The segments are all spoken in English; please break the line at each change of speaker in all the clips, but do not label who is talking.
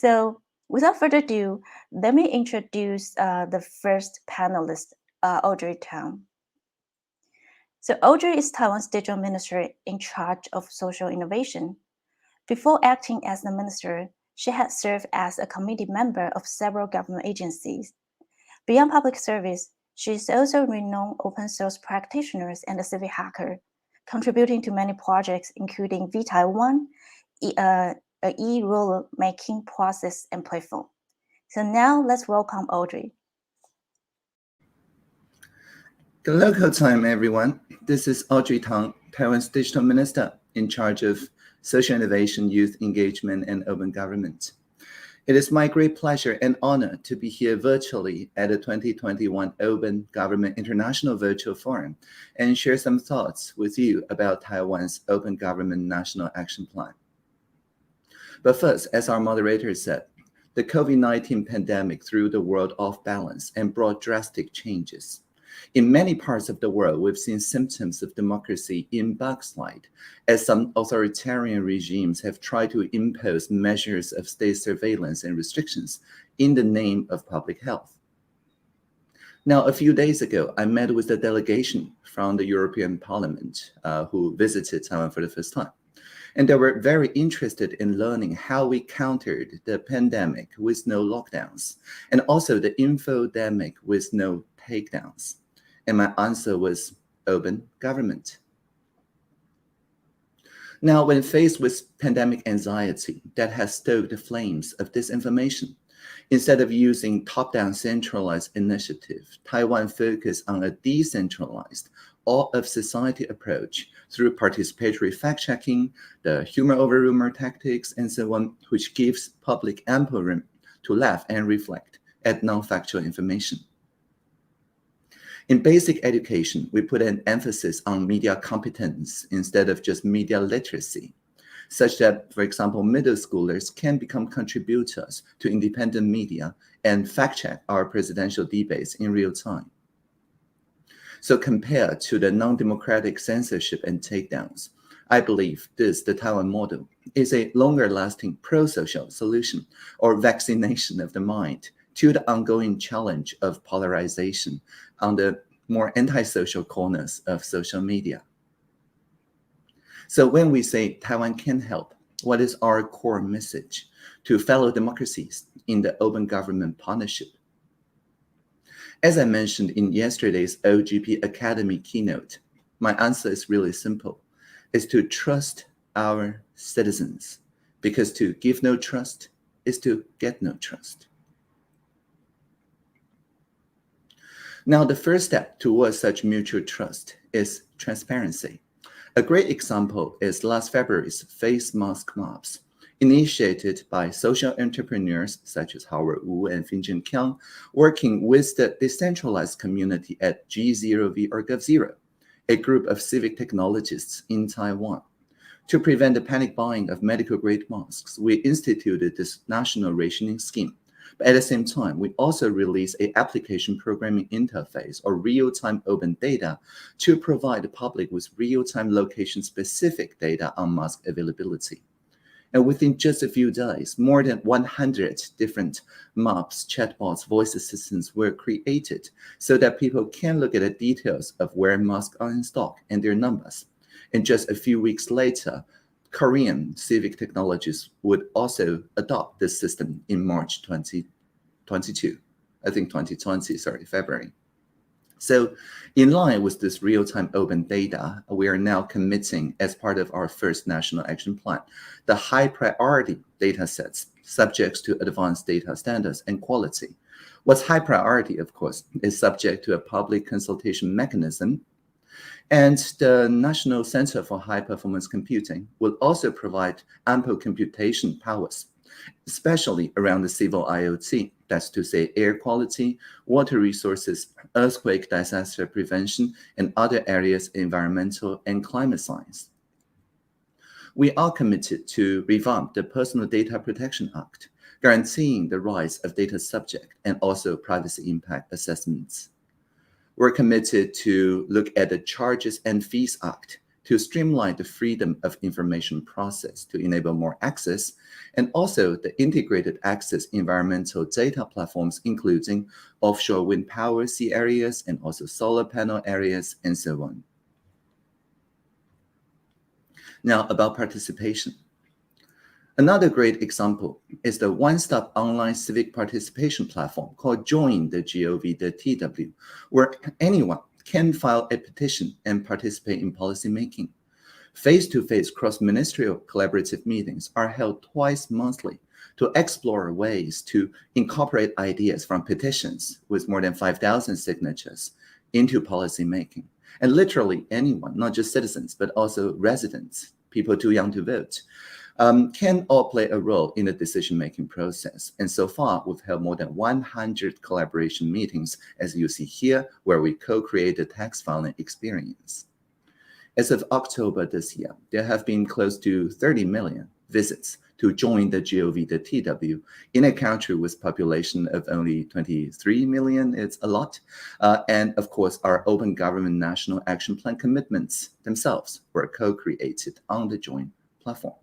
So without further ado, let me introduce the first panelist, Audrey TANG. So Audrey is Taiwan's digital minister in charge of social innovation. Before acting as the minister, she had served as a committee member of several government agencies. Beyond public service, she is also a renowned open source practitioner and a civic hacker, contributing to many projects including vTaiwan, e-rule making process and platform. So now let's welcome Audrey.
Good local time, everyone. This is Audrey TANG, Taiwan's digital minister in charge of social innovation, youth engagement, and open government. It is my great pleasure and honor to be here virtually at the 2021 Open Government International Virtual Forum and share some thoughts with you about Taiwan's Open Government National Action Plan. But first, as our moderator said, the COVID-19 pandemic threw the world off balance and brought drastic changes. In many parts of the world, we've seen symptoms of democracy in backslide, as some authoritarian regimes have tried to impose measures of state surveillance and restrictions in the name of public health. Now, a few days ago, I met with a delegation from the European Parliament who visited Taiwan for the first time. And they were very interested in learning how we countered the pandemic with no lockdowns, and also the infodemic with no takedowns. And my answer was open government. Now, when faced with pandemic anxiety that has stoked the flames of disinformation, instead of using top-down centralized initiative, Taiwan focused on a decentralized, all-of-society approach through participatory fact-checking, the humor over rumor tactics, and so on, which gives public ample room to laugh and reflect at non-factual information. In basic education, we put an emphasis on media competence instead of just media literacy, such that, for example, middle schoolers can become contributors to independent media and fact-check our presidential debates in real time. So compared to the non-democratic censorship and takedowns, I believe the Taiwan model, is a longer-lasting pro-social solution or vaccination of the mind to the ongoing challenge of polarization on the more antisocial corners of social media. So when we say Taiwan can help, what is our core message to fellow democracies in the open government partnership? As I mentioned in yesterday's OGP Academy keynote, my answer is really simple. It's to trust our citizens, because to give no trust is to get no trust. Now, the first step towards such mutual trust is transparency. A great example is last February's face mask mobs, initiated by social entrepreneurs such as Howard Wu and Finjin Kiang, working with the decentralized community at G0V or Gov0, a group of civic technologists in Taiwan. To prevent the panic buying of medical-grade masks, we instituted this national rationing scheme. But at the same time, we also released an application programming interface or real-time open data to provide the public with real-time location-specific data on mask availability. And within just a few days, more than 100 different maps, chatbots, voice assistants were created so that people can look at the details of where masks are in stock and their numbers. And just a few weeks later, Korean civic technologists would also adopt this system in March 2020, February. So in line with this real-time open data, we are now committing as part of our first national action plan, the high priority data sets subject to advanced data standards and quality. What's high priority, of course, is subject to a public consultation mechanism. And the National Center for High Performance Computing will also provide ample computation powers, especially around the civil IoT, that's to say air quality, water resources, earthquake disaster prevention, and other areas environmental and climate science. We are committed to revamp the Personal Data Protection Act, guaranteeing the rights of data subject and also privacy impact assessments. We're committed to look at the Charges and Fees Act, to streamline the freedom of information process to enable more access, and also the integrated access environmental data platforms, including offshore wind power sea areas and also solar panel areas, and so on. Now, about participation. Another great example is the one-stop online civic participation platform called Join the Gov.tw, where anyone can file a petition and participate in policymaking. Face-to-face cross-ministerial collaborative meetings are held twice monthly to explore ways to incorporate ideas from petitions with more than 5,000 signatures into policymaking. And literally anyone, not just citizens, but also residents, people too young to vote, can all play a role in the decision-making process. And so far, we've held more than 100 collaboration meetings, as you see here, where we co-create the tax filing experience. As of October this year, there have been close to 30 million visits to join the Gov.tw in a country with population of only 23 million. It's a lot. And of course, our Open Government National Action Plan commitments themselves were co-created on the Join platform.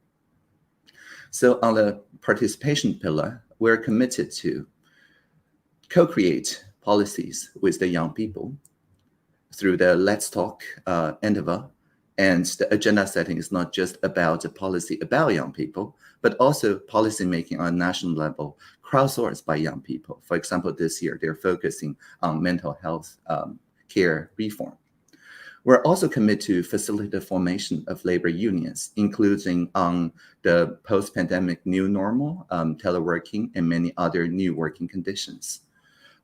So on the participation pillar, we're committed to co-create policies with the young people through the Let's Talk interval. And the agenda setting is not just about the policy about young people, but also policy making on a national level, crowdsourced by young people. For example, this year, they're focusing on mental health care reform. We're also committed to facilitate the formation of labor unions, including on the post-pandemic new normal, teleworking, and many other new working conditions.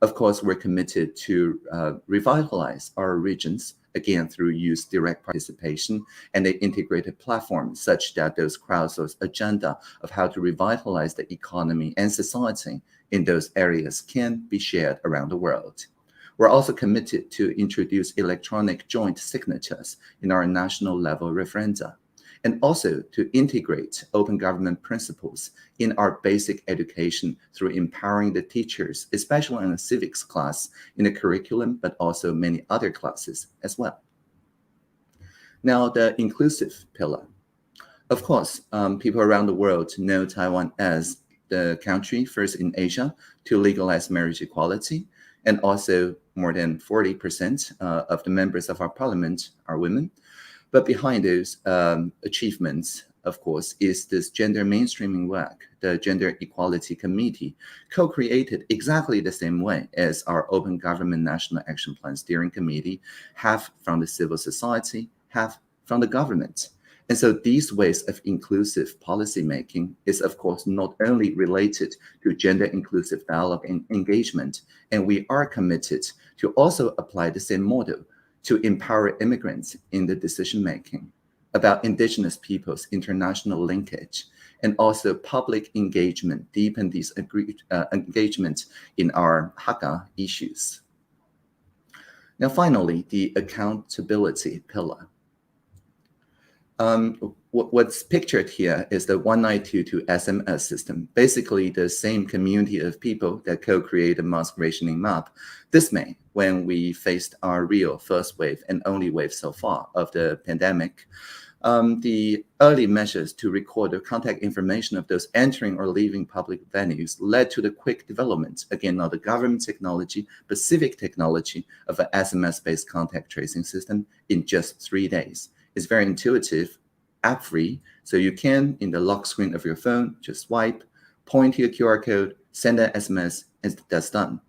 Of course, we're committed to revitalize our regions, again, through youth direct participation and an integrated platform such that those crowdsourced agenda of how to revitalize the economy and society in those areas can be shared around the world. We're also committed to introduce electronic joint signatures in our national level referenda, and also to integrate open government principles in our basic education through empowering the teachers, especially in the civics class, in the curriculum, but also many other classes as well. Now, the inclusive pillar. Of course, people around the world know Taiwan as the country first in Asia to legalize marriage equality, and also more than 40% of the members of our parliament are women. But behind those achievements, of course, is this gender mainstreaming work. The Gender Equality Committee, co-created exactly the same way as our Open Government National Action Plan Steering Committee, half from the civil society, half from the government. And so these ways of inclusive policymaking is, of course, not only related to gender inclusive dialogue and engagement, and we are committed to also apply the same model to empower immigrants in the decision-making, about indigenous peoples' international linkage, and also public engagement, deepen these engagement in our Hakka issues. Now, finally, the accountability pillar. What's pictured here is the 1922 SMS system, basically the same community of people that co-created mask rationing map this May when we faced our real first wave and only wave so far of the pandemic. The early measures to record the contact information of those entering or leaving public venues led to the quick development, again, not the government technology, but civic technology of an SMS-based contact tracing system in just 3 days. It's very intuitive, app-free, so you can, in the lock screen of your phone, just swipe, point to your QR code, send an SMS, and that's done.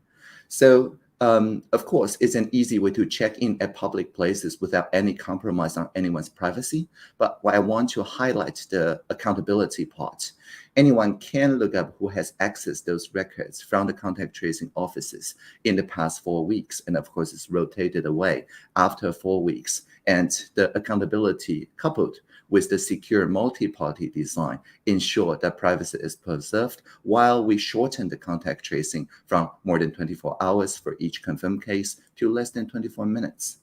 So, of course, it's an easy way to check in at public places without any compromise on anyone's privacy. But what I want to highlight the accountability part. Anyone can look up who has accessed those records from the contact tracing offices in the past 4 weeks. And of course, it's rotated away after 4 weeks. And the accountability coupled with the secure multi-party design ensure that privacy is preserved while we shorten the contact tracing from more than 24 hours for each confirmed case to less than 24 minutes.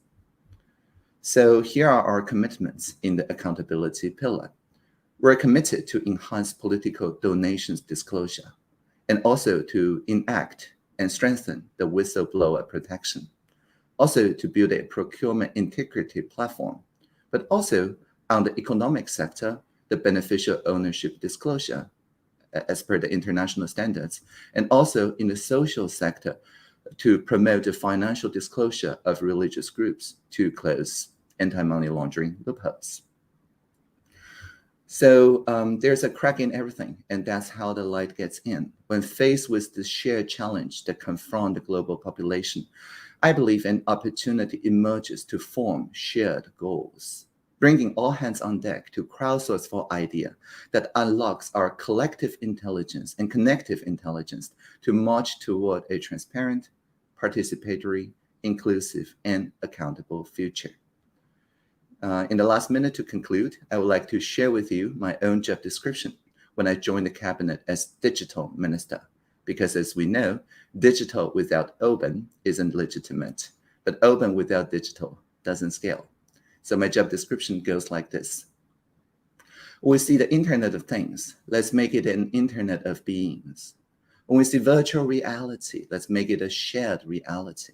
So here are our commitments in the accountability pillar. We're committed to enhance political donations disclosure and also to enact and strengthen the whistleblower protection. Also to build a procurement integrity platform, but also On the economic sector, the beneficial ownership disclosure, as per the international standards, and also in the social sector, to promote the financial disclosure of religious groups to close anti-money laundering loopholes. So there's a crack in everything, and that's how the light gets in. When faced with the shared challenge that confront the global population, I believe an opportunity emerges to form shared goals, bringing all hands on deck to crowdsource for idea that unlocks our collective intelligence and connective intelligence to march toward a transparent, participatory, inclusive, and accountable future. In the last minute to conclude, I would like to share with you my own job description when I joined the cabinet as digital minister, because as we know, digital without open isn't legitimate, but open without digital doesn't scale. So my job description goes like this. When we see the Internet of Things, let's make it an Internet of Beings. When we see virtual reality, let's make it a shared reality.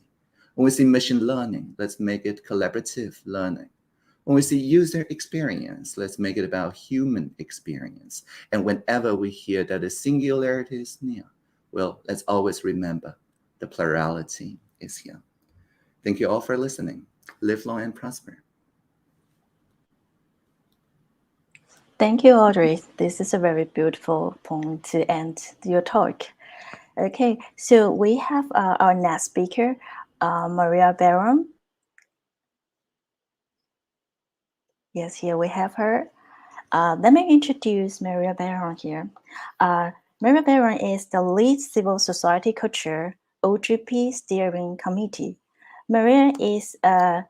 When we see machine learning, let's make it collaborative learning. When we see user experience, let's make it about human experience. And whenever we hear that a singularity is near, well, let's always remember the plurality is here. Thank you all for listening. Live long and prosper.
Thank you, Audrey. This is a very beautiful point to end your talk. Okay, so we have our next speaker, María Baron. Yes, here we have her. Let me introduce María Baron here. María Baron is the lead civil society co-chair, Ogp Steering Committee. Maria is a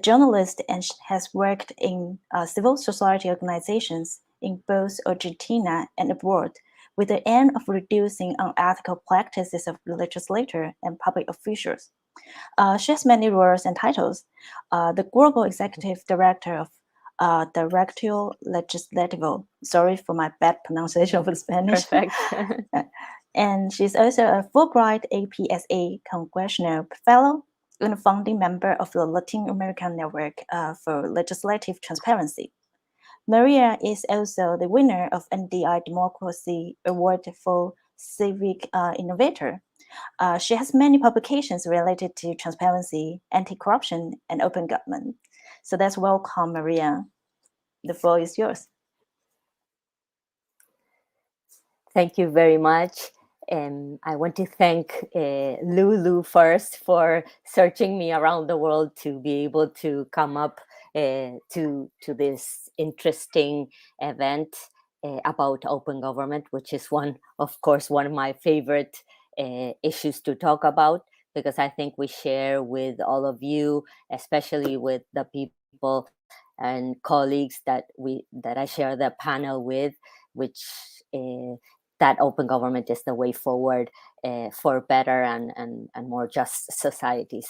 journalist and has worked in civil society organizations in both Argentina and abroad, with the aim of reducing unethical practices of legislators and public officials. She has many roles and titles. The Global Executive Director of Directorio Legislativo. Sorry for my bad pronunciation of the Spanish.
Perfect.
And she's also a Fulbright APSA Congressional Fellow and a founding member of the Latin American Network for Legislative Transparency. Maria is also the winner of NDI Democracy Award for Civic Innovator. She has many publications related to transparency, anti-corruption, and open government. So let's welcome Maria. The floor is yours.
Thank you very much. I want to thank Lulu first for searching me around the world to be able to come up to this interesting event about open government, which is of course, one of my favorite issues to talk about, because I think we share with all of you, especially with the people and colleagues that I share the panel with, which that open government is the way forward for better and more just societies.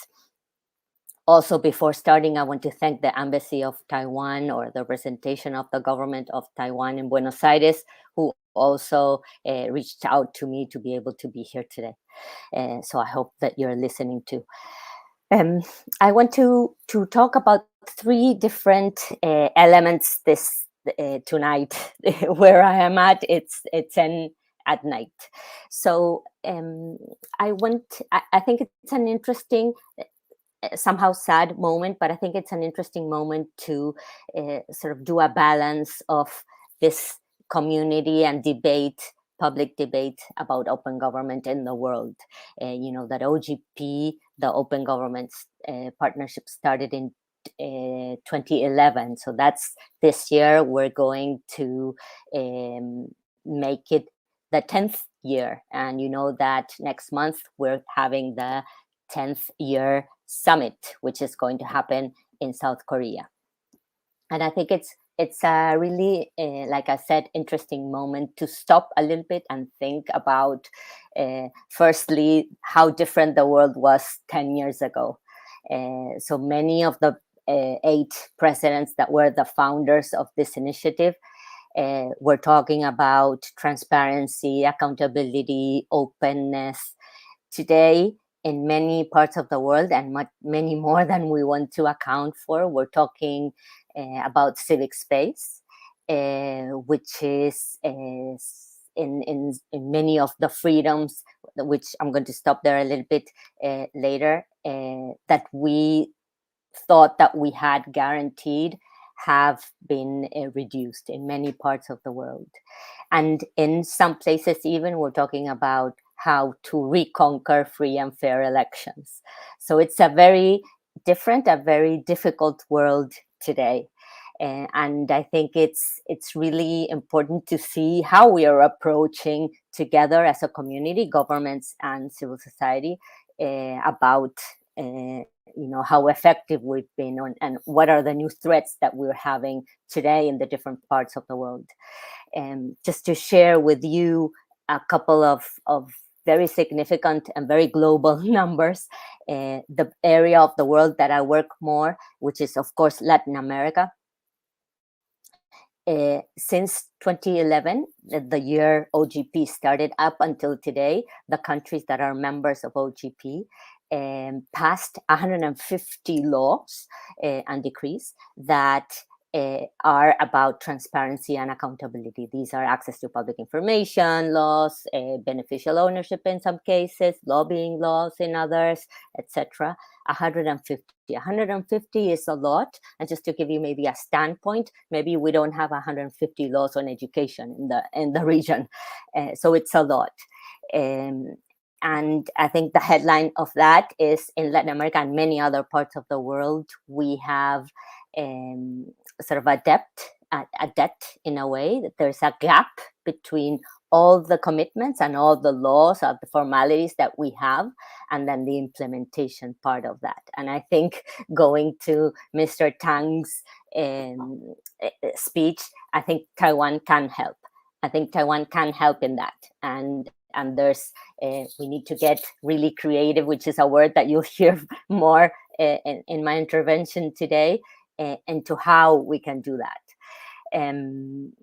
Also, before starting, I want to thank the Embassy of Taiwan, or the representation of the government of Taiwan in Buenos Aires, who also reached out to me to be able to be here today. So I hope that you're listening too. I want to talk about three different elements this tonight. Where I am at, it's at night. So I think it's an interesting, somehow sad moment, but I think it's an interesting moment to sort of do a balance of this community and public debate about open government in the world. That OGP, the Open Government Partnership, started in 2011. So that's this year. We're going to make it the 10th year. And you know that next month we're having the 10th year summit, which is going to happen in South Korea. And I think it's a really, like I said, interesting moment to stop a little bit and think about, firstly, how different the world was 10 years ago. So many of the 8 presidents that were the founders of this initiative were talking about transparency, accountability, openness. Today, in many parts of the world, and many more than we want to account for, we're talking about civic space, which is in many of the freedoms, which I'm going to stop there a little bit later, that we thought that we had guaranteed have been reduced in many parts of the world. And in some places even we're talking about how to reconquer free and fair elections. So it's a very different, a very difficult world today. And I think it's really important to see how we are approaching together as a community, governments and civil society, about how effective we've been on, and what are the new threats that we're having today in the different parts of the world. Just to share with you a couple of very significant and very global numbers, the area of the world that I work more, which is of course Latin America. Since 2011, the year OGP started, up until today, the countries that are members of OGP passed 150 laws and decrees that are about transparency and accountability. These are access to public information laws, beneficial ownership in some cases, lobbying laws in others, etc. 150. 150 is a lot. And just to give you maybe a standpoint, maybe we don't have 150 laws on education in the region. So it's a lot. And I think the headline of that is, in Latin America and many other parts of the world, we have sort of a debt in a way, that there's a gap between all the commitments and all the laws, of the formalities that we have, and then the implementation part of that. And I think, going to Mr. Tang's speech, I think Taiwan can help. I think Taiwan can help in that. And there's, we need to get really creative, which is a word that you'll hear more in my intervention today, into how we can do that. And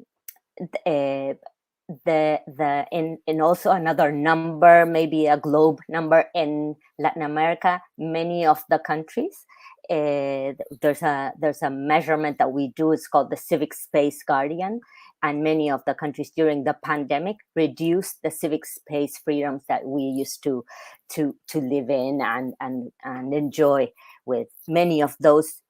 also another number, maybe a globe number, in Latin America, many of the countries, there's a measurement that we do. It's called the Civic Space Guardian, and many of the countries during the pandemic reduced the civic space freedoms that we used to live in and enjoy. With many of those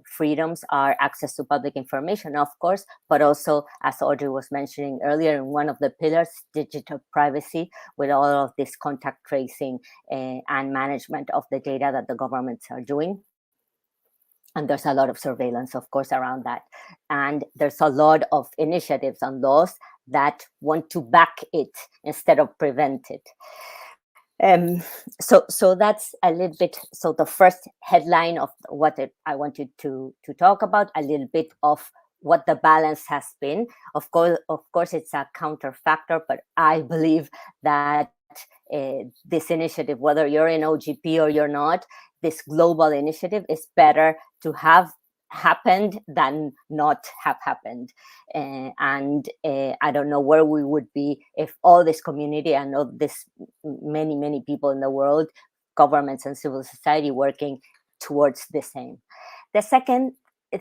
freedoms are access to public information, of course, but also, as Audrey was mentioning earlier, in one of the pillars, digital privacy, with all of this contact tracing and management of the data that the governments are doing. And there's a lot of surveillance, of course, around that. And there's a lot of initiatives and laws that want to back it instead of prevent it. So that's a little bit, so the first headline of what I wanted to talk about, a little bit of what the balance has been. Of course, it's a counterfactor, but I believe that this initiative, whether you're in OGP or you're not, this global initiative is better to have happened than not have happened. And I don't know where we would be if all this community and all this many people in the world, governments and civil society, working towards the same. The second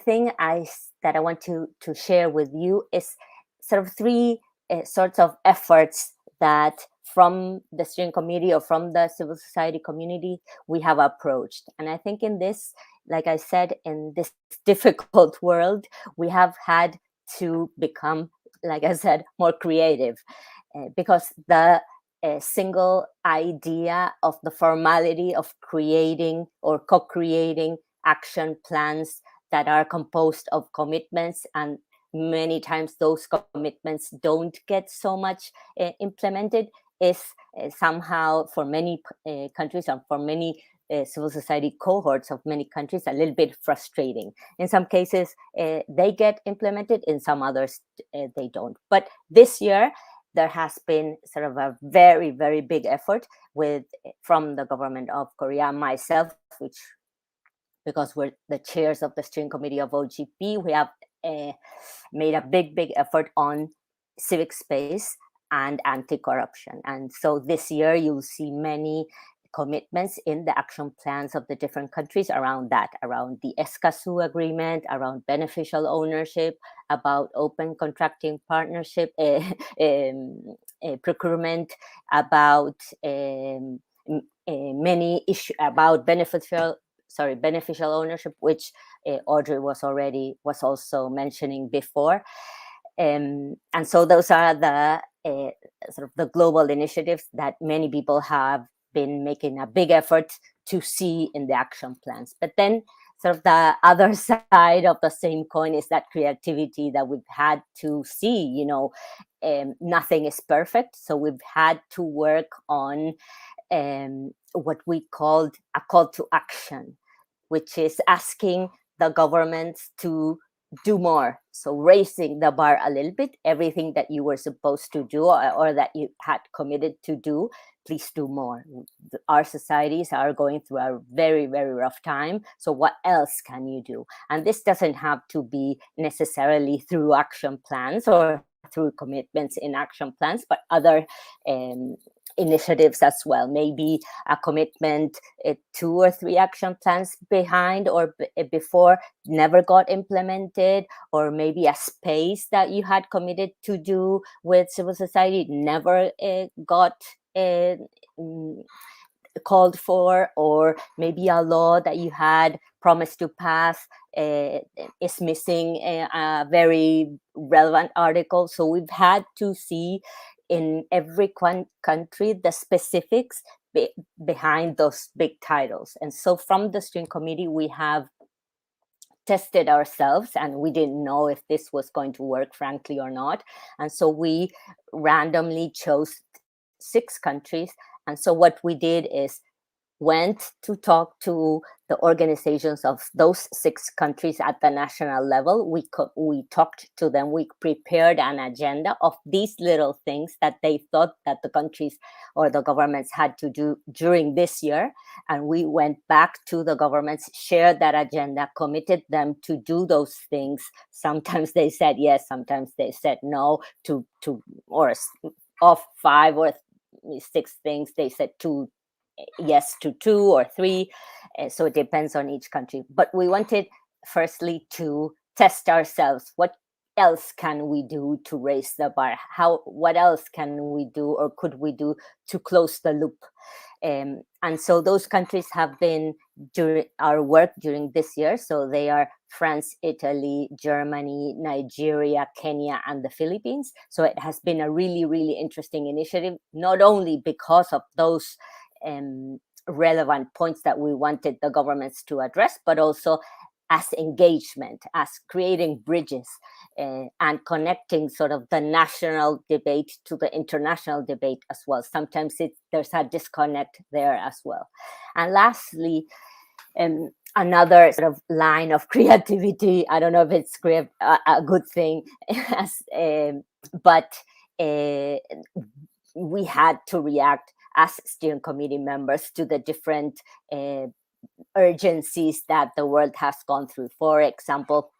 thing that I want to share with you is sort of three sorts of efforts that from the steering committee or from the civil society community we have approached. And I think in this, like I said, in this difficult world, we have had to become, like I said, more creative, because the single idea of the formality of creating or co-creating action plans that are composed of commitments, and many times those commitments don't get so much implemented, is somehow, for many countries and for many civil society cohorts of many countries, a little bit frustrating. In some cases, they get implemented. In some others, they don't. But this year, there has been sort of a very, very big effort from the government of Korea, myself, which, because we're the chairs of the steering committee of OGP, we have made a big effort on civic space and anti-corruption. And so this year you'll see many commitments in the action plans of the different countries around that, around the Escazú agreement, around beneficial ownership, about open contracting partnership, procurement, about many issues about beneficial ownership, which Audrey was also mentioning before. And so those are the sort of the global initiatives that many people have been making a big effort to see in the action plans. But then sort of the other side of the same coin is that creativity that we've had to see. Nothing is perfect. So we've had to work on what we called a call to action, which is asking the governments to do more. So raising the bar a little bit, everything that you were supposed to do or that you had committed to do, please do more. Our societies are going through a very, very rough time. So what else can you do? And this doesn't have to be necessarily through action plans or through commitments in action plans, but other initiatives as well. Maybe a commitment 2 or 3 action plans behind or before never got implemented, or maybe a space that you had committed to do with civil society never got called for, or maybe a law that you had promised to pass is missing a very relevant article. So we've had to see in every country the specifics behind those big titles. And so from the steering committee, we have tested ourselves, and we didn't know if this was going to work, frankly, or not. And so we randomly chose 6 countries. And so what we did is went to talk to the organizations of those 6 countries at the national level. We talked to them. We prepared an agenda of these little things that they thought that the countries or the governments had to do during this year. And we went back to the governments, shared that agenda, committed them to do those things. Sometimes they said yes, sometimes they said no or of 5 or 6 things, they said yes to 2 or 3. So it depends on each country. But we wanted firstly to test ourselves. What else can we do to raise the bar? What else can we do or could we do to close the loop? And so those countries have been during our work during this year. So they are France, Italy, Germany, Nigeria, Kenya, and the Philippines. So it has been a really, really interesting initiative, not only because of those relevant points that we wanted the governments to address, but also as engagement, as creating bridges and connecting sort of the national debate to the international debate as well. Sometimes there's a disconnect there as well. And lastly, another sort of line of creativity, I don't know if it's a good thing, but we had to react as steering committee members to the different urgencies that the world has gone through. For example,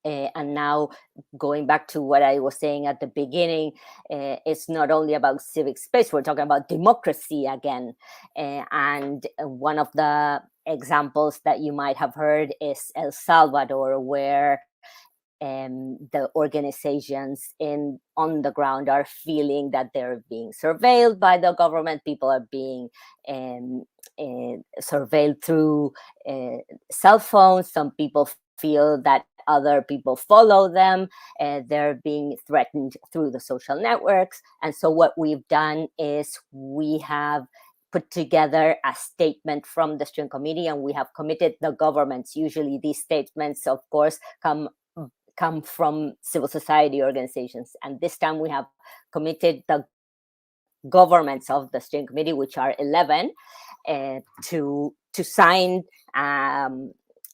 and now going back to what I was saying at the beginning, it's not only about civic space, we're talking about democracy again. And one of the examples that you might have heard is El Salvador, where the organizations on the ground are feeling that they're being surveilled by the government. People are being surveilled through cell phones. Some people feel that other people follow them. They're being threatened through the social networks. And so what we've done is we have put together a statement from the steering committee, and we have committed the governments. Usually these statements, of course, come from civil society organizations. And this time we have committed the governments of the steering committee, which are 11, to sign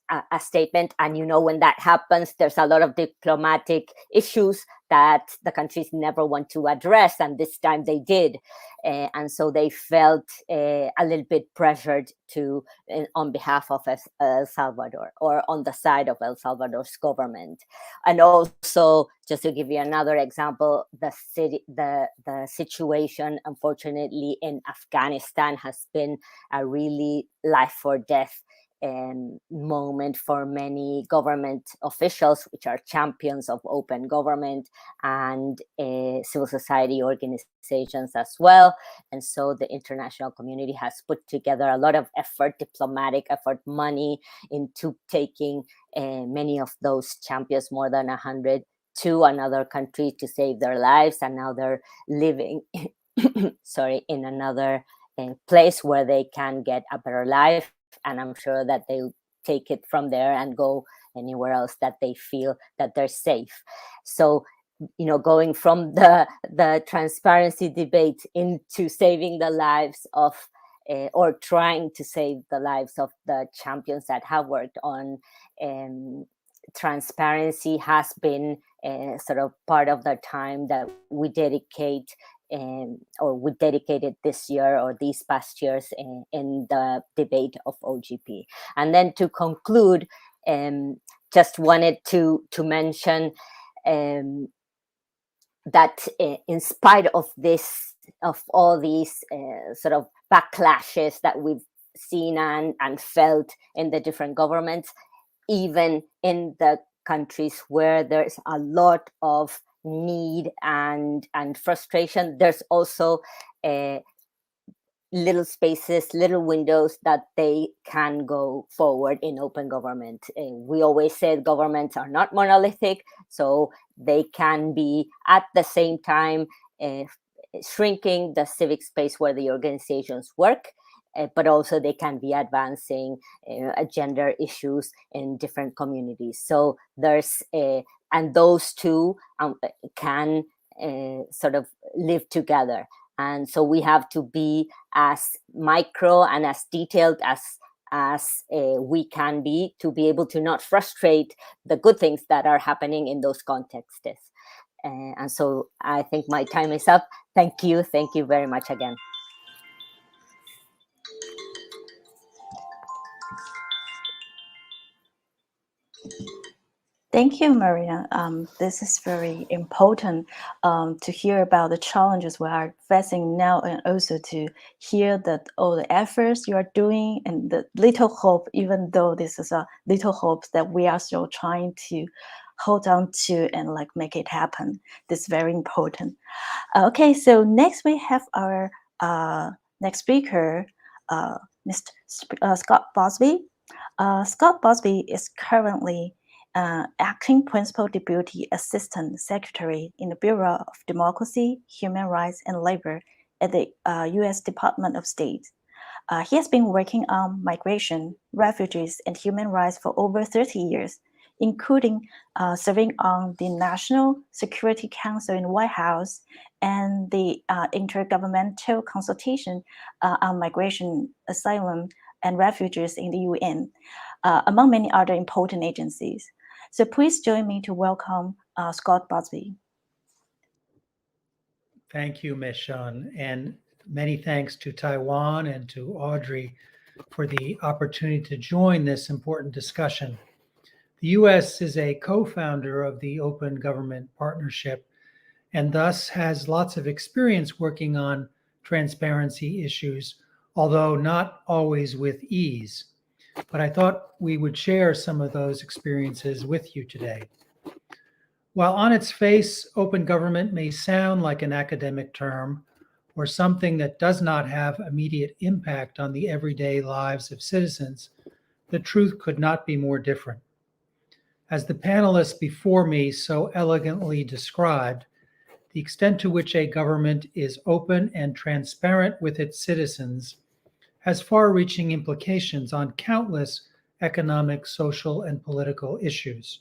a statement. And, when that happens, there's a lot of diplomatic issues that the countries never want to address. And this time they did. And so they felt a little bit pressured to, on behalf of El Salvador, or on the side of El Salvador's government. And also, just to give you another example, the situation, unfortunately, in Afghanistan has been a really life or death moment for many government officials, which are champions of open government, and civil society organizations as well. And so the international community has put together a lot of effort, diplomatic effort, money, into taking many of those champions, more than 100, to another country to save their lives. And now they're living in another place where they can get a better life. And I'm sure that they'll take it from there and go anywhere else that they feel that they're safe. So, going from the transparency debate into saving the lives of, or trying to save the lives of the champions that have worked on transparency, has been sort of part of the time that we dedicate, or we dedicated this year or these past years in the debate of OGP. And then to conclude, just wanted to mention that in spite of all these sort of backlashes that we've seen and felt in the different governments, even in the countries where there's a lot of need and frustration, there's also little spaces, little windows that they can go forward in open government. We always said governments are not monolithic, so they can be at the same time shrinking the civic space where the organizations work, but also they can be advancing gender issues in different communities. So there's and those two can sort of live together. And so we have to be as micro and as detailed as we can be, to be able to not frustrate the good things that are happening in those contexts. And so I think my time is up. Thank you very much again.
Thank you, Maria. This is very important to hear about the challenges we are facing now, and also to hear that all the efforts you are doing and the little hope, even though this is a little hope, that we are still trying to hold on to and make it happen. This is very important. Okay, so next we have our next speaker, Mr. Scott Busby. Scott Busby is currently Acting Principal Deputy Assistant Secretary in the Bureau of Democracy, Human Rights, and Labor at the U.S. Department of State. He has been working on migration, refugees, and human rights for over 30 years, including serving on the National Security Council in the White House and the Intergovernmental Consultation on Migration, Asylum, and Refugees in the UN, among many other important agencies. So please join me to welcome Scott Busby.
Thank you, Meichun, and many thanks to Taiwan and to Audrey for the opportunity to join this important discussion. The U.S. is a co-founder of the Open Government Partnership and thus has lots of experience working on transparency issues, although not always with ease. But I thought we would share some of those experiences with you today. While on its face, open government may sound like an academic term or something that does not have immediate impact on the everyday lives of citizens, the truth could not be more different. As the panelists before me so elegantly described, the extent to which a government is open and transparent with its citizens has far-reaching implications on countless economic, social, and political issues.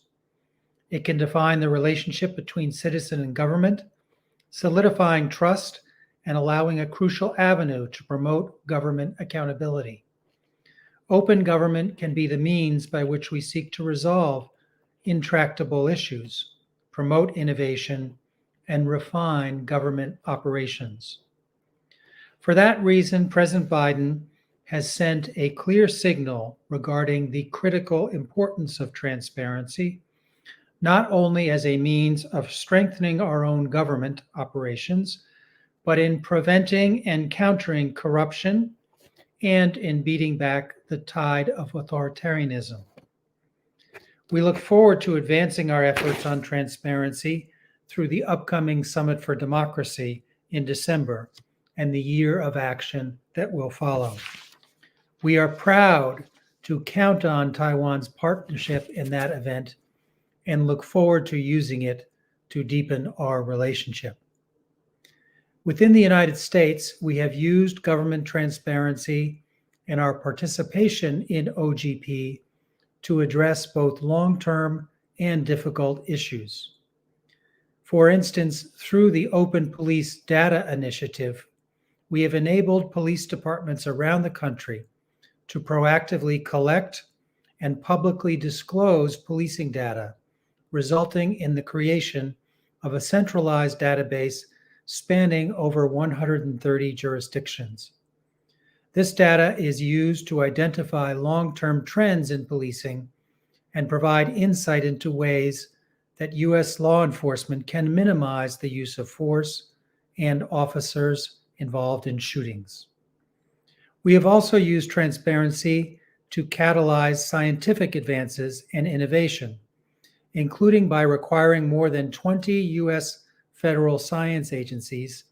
It can define the relationship between citizen and government, solidifying trust and allowing a crucial avenue to promote government accountability. Open government can be the means by which we seek to resolve intractable issues, promote innovation, and refine government operations. For that reason, President Biden has sent a clear signal regarding the critical importance of transparency, not only as a means of strengthening our own government operations, but in preventing and countering corruption and in beating back the tide of authoritarianism. We look forward to advancing our efforts on transparency through the upcoming Summit for Democracy in December and the year of action that will follow. We are proud to count on Taiwan's partnership in that event and look forward to using it to deepen our relationship. Within the United States, we have used government transparency and our participation in OGP to address both long-term and difficult issues. For instance, through the Open Police Data Initiative, we have enabled police departments around the country to proactively collect and publicly disclose policing data, resulting in the creation of a centralized database spanning over 130 jurisdictions. This data is used to identify long-term trends in policing and provide insight into ways that U.S. law enforcement can minimize the use of force and officers involved in shootings. We have also used transparency to catalyze scientific advances and innovation, including by requiring more than 20 U.S. federal science agencies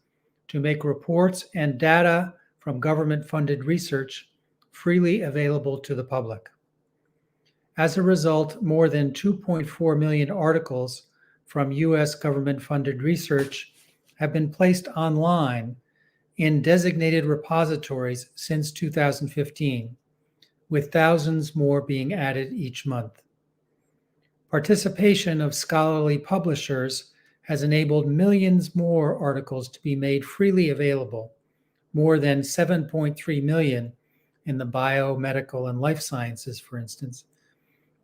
to make reports and data from government-funded research freely available to the public. As a result, more than 2.4 million articles from U.S. government-funded research have been placed online in designated repositories since 2015, with thousands more being added each month. Participation of scholarly publishers has enabled millions more articles to be made freely available, more than 7.3 million in the biomedical and life sciences, for instance,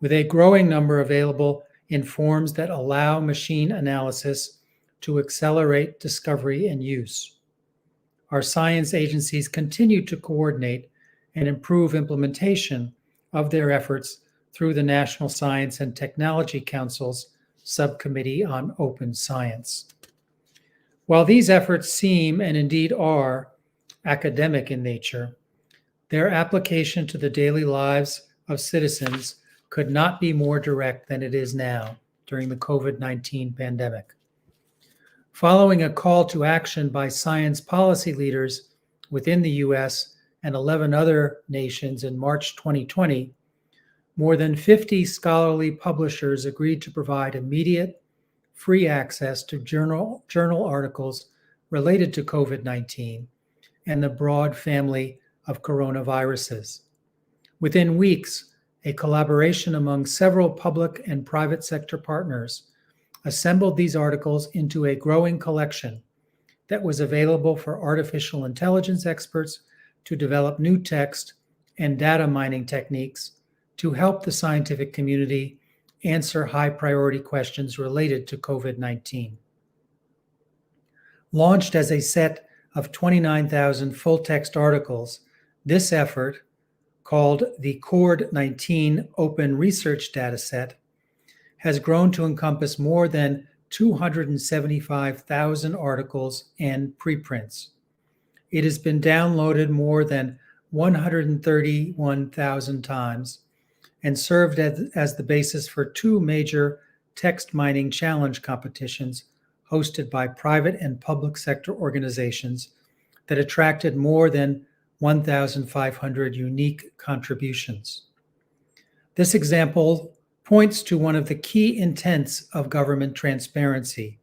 with a growing number available in forms that allow machine analysis to accelerate discovery and use. Our science agencies continue to coordinate and improve implementation of their efforts through the National Science and Technology Council's Subcommittee on Open Science. While these efforts seem, and indeed are, academic in nature, their application to the daily lives of citizens could not be more direct than it is now during the COVID-19 pandemic. Following a call to action by science policy leaders within the US and 11 other nations in March 2020, more than 50 scholarly publishers agreed to provide immediate, free access to journal articles related to COVID-19 and the broad family of coronaviruses. Within weeks, a collaboration among several public and private sector partners assembled these articles into a growing collection that was available for artificial intelligence experts to develop new text and data mining techniques to help the scientific community answer high-priority questions related to COVID-19. Launched as a set of 29,000 full-text articles, this effort, called the CORD-19 Open Research Dataset, has grown to encompass more than 275,000 articles and preprints. It has been downloaded more than 131,000 times and served as the basis for two major text mining challenge competitions hosted by private and public sector organizations that attracted more than 1,500 unique contributions. This example points to one of the key intents of government transparency: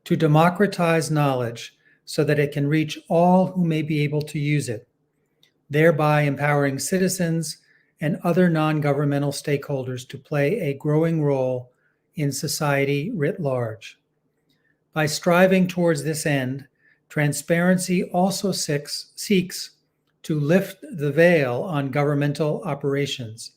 to democratize knowledge so that it can reach all who may be able to use it, thereby empowering citizens and other non-governmental stakeholders to play a growing role in society writ large. By striving towards this end, transparency also seeks to lift the veil on governmental operations,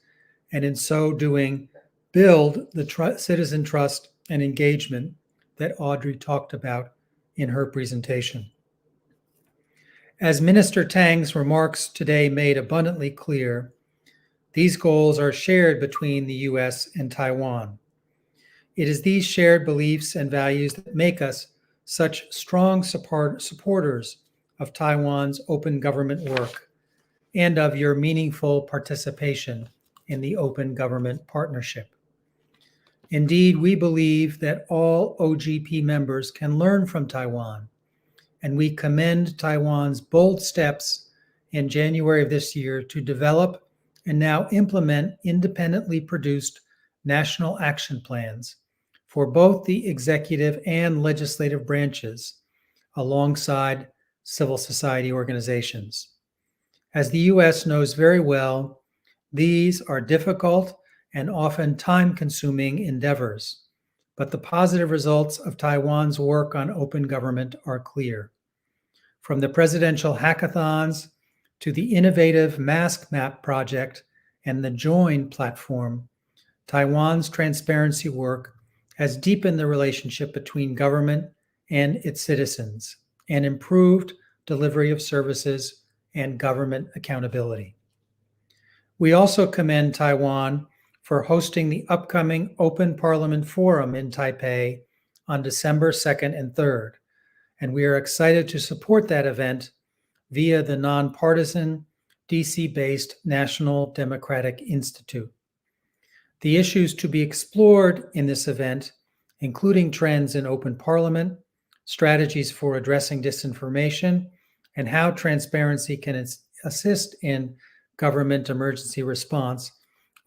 and in so doing, build the citizen trust and engagement that Audrey talked about in her presentation. As Minister Tang's remarks today made abundantly clear, these goals are shared between the U.S. and Taiwan. It is these shared beliefs and values that make us such strong supporters of Taiwan's open government work and of your meaningful participation in the Open Government Partnership. Indeed, we believe that all OGP members can learn from Taiwan, and we commend Taiwan's bold steps in January of this year to develop and now implement independently produced national action plans for both the executive and legislative branches alongside civil society organizations. As the U.S. knows very well, these are difficult and often time-consuming endeavors, but the positive results of Taiwan's work on open government are clear. From the presidential hackathons to the innovative Mask Map project and the Join platform, Taiwan's transparency work has deepened the relationship between government and its citizens and improved delivery of services and government accountability. We also commend Taiwan for hosting the upcoming Open Parliament Forum in Taipei on December 2nd and 3rd, and we are excited to support that event via the nonpartisan, DC-based National Democratic Institute. The issues to be explored in this event, including trends in open parliament, strategies for addressing disinformation, and how transparency can assist in government emergency response,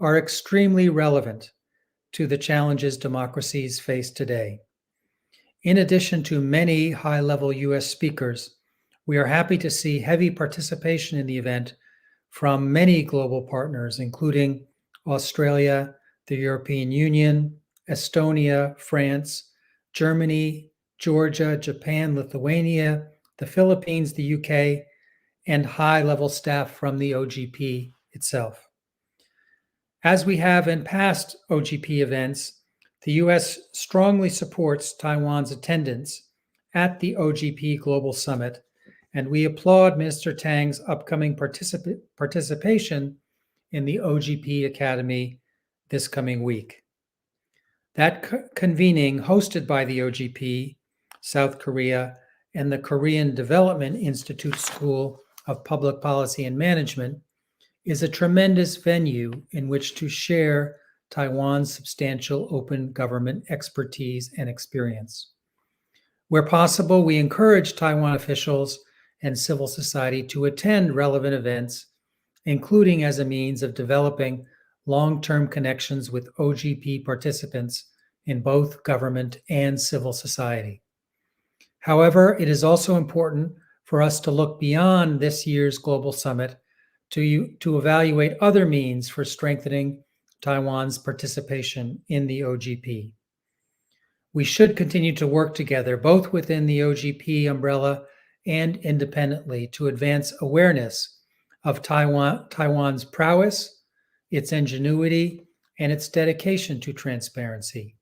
are extremely relevant to the challenges democracies face today. In addition to many high-level U.S. speakers, we are happy to see heavy participation in the event from many global partners, including Australia, the European Union, Estonia, France, Germany, Georgia, Japan, Lithuania, the Philippines, the UK, and high-level staff from the OGP itself. As we have in past OGP events, the U.S. strongly supports Taiwan's attendance at the OGP Global Summit, and we applaud Minister Tang's upcoming participation in the OGP Academy this coming week. That convening, hosted by the OGP, South Korea, and the Korean Development Institute School of Public Policy and Management, is a tremendous venue in which to share Taiwan's substantial open government expertise and experience. Where possible, we encourage Taiwan officials and civil society to attend relevant events, including as a means of developing long-term connections with OGP participants in both government and civil society. However, it is also important for us to look beyond this year's Global Summit to evaluate other means for strengthening Taiwan's participation in the OGP. We should continue to work together, both within the OGP umbrella and independently, to advance awareness of Taiwan's prowess, its ingenuity, and its dedication to transparency,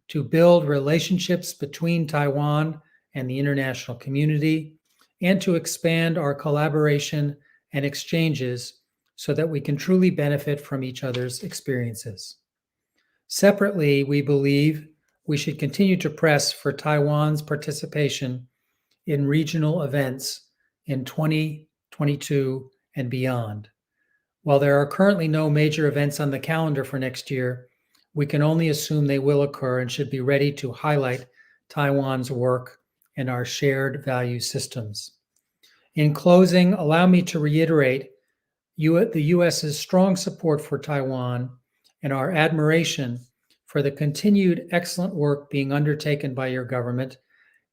to build relationships between Taiwan and the international community, and to expand our collaboration and exchanges so that we can truly benefit from each other's experiences. Separately, we believe we should continue to press for Taiwan's participation in regional events in 2022 and beyond. While there are currently no major events on the calendar for next year, we can only assume they will occur and should be ready to highlight Taiwan's work and our shared value systems. In closing, allow me to reiterate the U.S.'s strong support for Taiwan and our admiration for the continued excellent work being undertaken by your government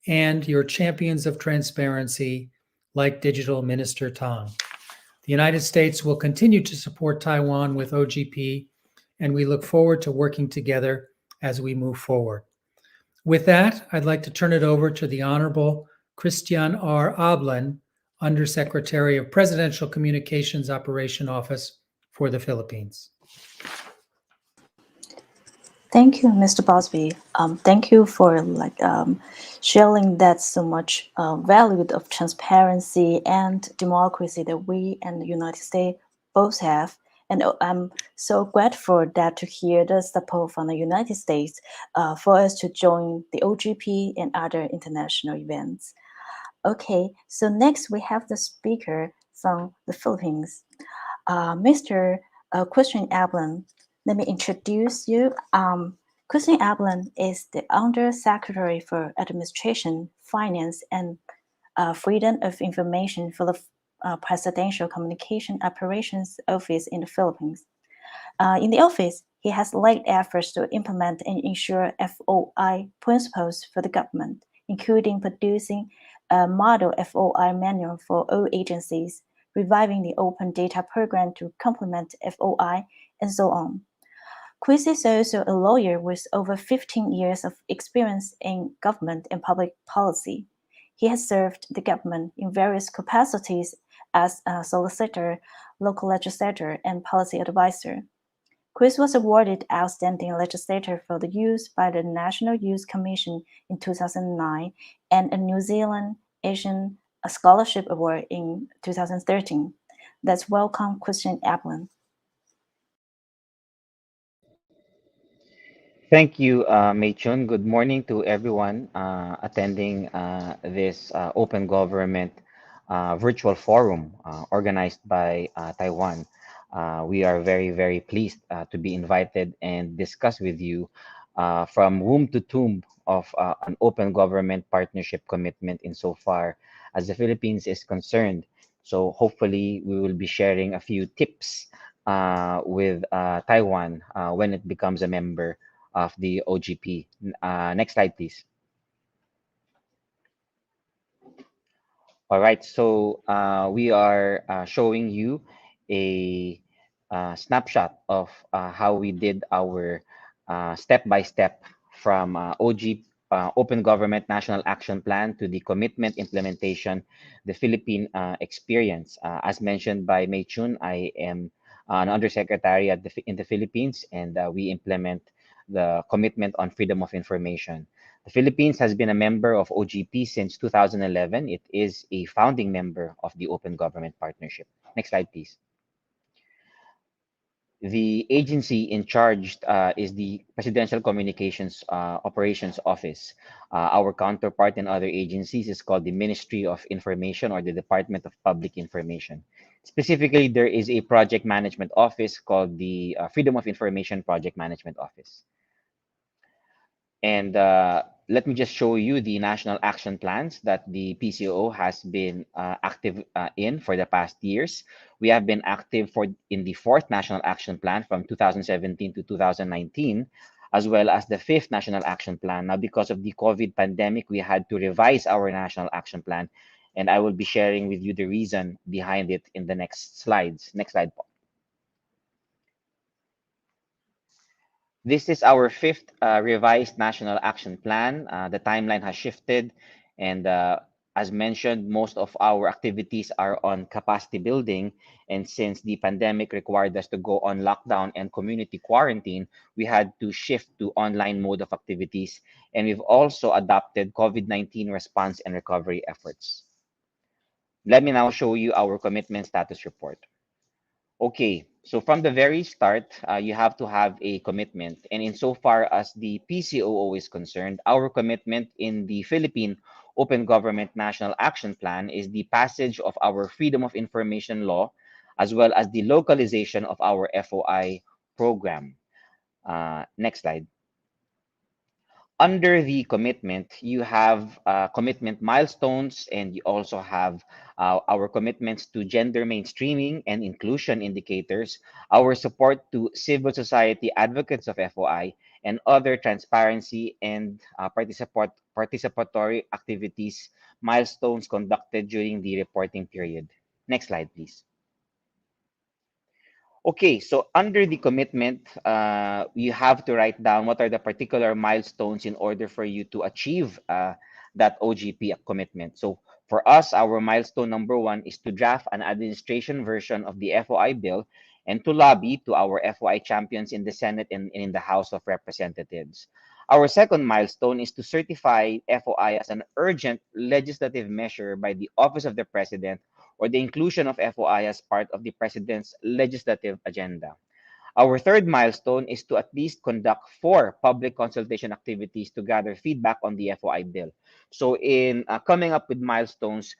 and your champions of transparency like Digital Minister Tang. The United States will continue to support Taiwan with OGP, and we look forward to working together as we move forward. With that, I'd like to turn it over to the Honorable Kristian R. Ablan, Undersecretary of Presidential Communications Operation Office for the Philippines.
Thank you, Mr. Busby. Thank you for sharing that so much value of transparency and democracy that we and the United States both have. And I'm so grateful that to hear the support from the United States for us to join the OGP and other international events. Okay, so next we have the speaker from the Philippines, Mr. Kristian Ablan. Let me introduce you. Kristian Ablan is the Undersecretary for Administration, Finance, and Freedom of Information for the Presidential Communication Operations Office in the Philippines. In the office, he has led efforts to implement and ensure FOI principles for the government, including producing a model FOI manual for all agencies, reviving the open data program to complement FOI, and so on. Chris is also a lawyer with over 15 years of experience in government and public policy. He has served the government in various capacities as a solicitor, local legislator, and policy advisor. Chris was awarded Outstanding Legislator for the Youth by the National Youth Commission in 2009 and a New Zealand Asian Scholarship Award in 2013. Let's welcome Kristian Ablan.
Thank you, Meichun. Good morning to everyone attending this Open Government virtual forum organized by Taiwan. We are very, very pleased to be invited and discuss with you from womb to tomb of an open government partnership commitment insofar as the Philippines is concerned. So hopefully we will be sharing a few tips with Taiwan when it becomes a member of the OGP. Next slide, please. All right, so we are showing you a snapshot of how we did our step-by-step from Open Government National Action Plan to the commitment implementation, the Philippine experience. As mentioned by Meichun, I am an undersecretary in the Philippines, and we implement the commitment on freedom of information. The Philippines has been a member of OGP since 2011. It is a founding member of the Open Government Partnership. Next slide, please. The agency in charge is the Presidential Communications Operations Office. Our counterpart in other agencies is called the Ministry of Information or the Department of Public Information. Specifically, there is a project management office called the Freedom of Information Project Management Office. And let me just show you the national action plans that the PCO has been active in for the past years. We have been active in the 4th National Action Plan from 2017 to 2019, as well as the 5th National Action Plan. Now, because of the COVID pandemic, we had to revise our National Action Plan, and I will be sharing with you the reason behind it in the next slides. Next slide, Paul. This is our 5th revised National Action Plan. The timeline has shifted, and as mentioned, most of our activities are on capacity building. And since the pandemic required us to go on lockdown and community quarantine, we had to shift to online mode of activities. And we've also adopted COVID-19 response and recovery efforts. Let me now show you our commitment status report. Okay, so from the very start, you have to have a commitment. And insofar as the PCOO is concerned, our commitment in the Philippine Open Government National Action Plan is the passage of our Freedom of Information Law, as well as the localization of our FOI program. Next slide. Under the commitment, you have commitment milestones, and you also have our commitments to gender mainstreaming and inclusion indicators, our support to civil society advocates of FOI, and other transparency and participatory activities, milestones conducted during the reporting period. Next slide, please. Okay, so under the commitment, you have to write down what are the particular milestones in order for you to achieve that OGP commitment. So For us, our milestone number 1 is to draft an administration version of the FOI bill and to lobby to our FOI champions in the Senate and in the House of Representatives. Our second milestone is to certify FOI as an urgent legislative measure by the Office of the President, or the inclusion of FOI as part of the President's legislative agenda. Our third milestone is to at least conduct 4 public consultation activities to gather feedback on the FOI bill. So in coming up with milestones,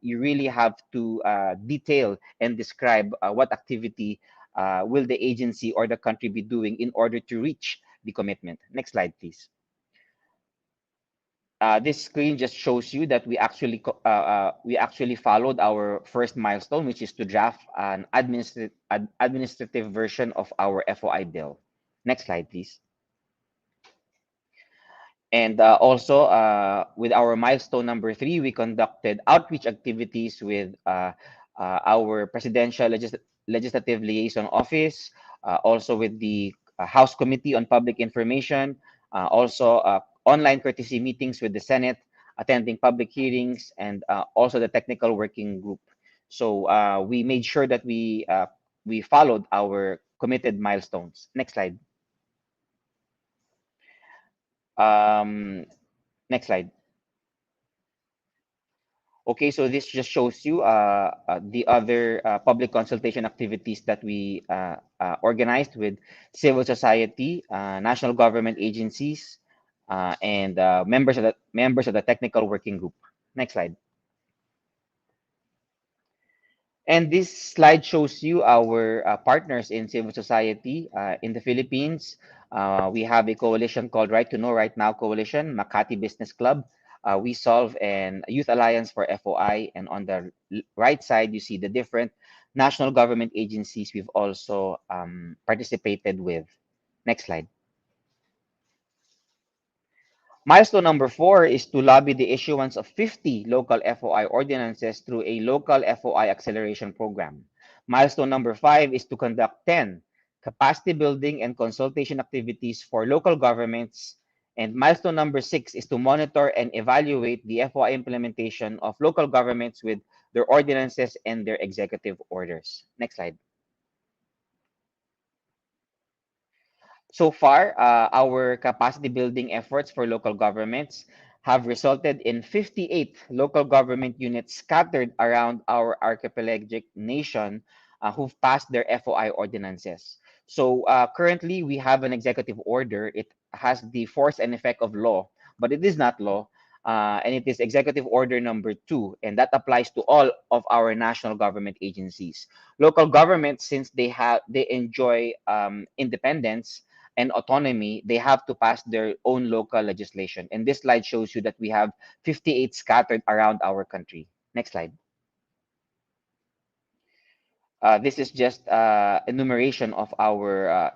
you really have to detail and describe what activity will the agency or the country be doing in order to reach the commitment. Next slide, please. This screen just shows you that we actually followed our first milestone, which is to draft an administrative version of our FOI bill. Next slide, please. And also, with our milestone number 3, we conducted outreach activities with our Presidential Legislative Liaison Office, also with the House Committee on Public Information, also online courtesy meetings with the Senate, attending public hearings, and also the technical working group. So we made sure that we followed our committed milestones. Next slide. Next slide. Okay, so this just shows you the other public consultation activities that we organized with civil society, national government agencies, and members of the technical working group. Next slide. And this slide shows you our partners in civil society in the Philippines. We have a coalition called Right to Know Right Now Coalition, Makati Business Club, We Solve, and Youth Alliance for FOI. And on the right side, you see the different national government agencies we've also participated with. Next slide. Milestone number 4 is to lobby the issuance of 50 local FOI ordinances through a local FOI acceleration program. Milestone number 5 is to conduct 10 capacity building and consultation activities for local governments. And milestone number 6 is to monitor and evaluate the FOI implementation of local governments with their ordinances and their executive orders. Next slide. So far, our capacity building efforts for local governments have resulted in 58 local government units scattered around our archipelagic nation who've passed their FOI ordinances. So currently, we have an executive order. It has the force and effect of law, but it is not law. And it is executive order number 2, and that applies to all of our national government agencies. Local governments, since they enjoy independence and autonomy, they have to pass their own local legislation. And this slide shows you that we have 58 scattered around our country. Next slide. This is just enumeration of our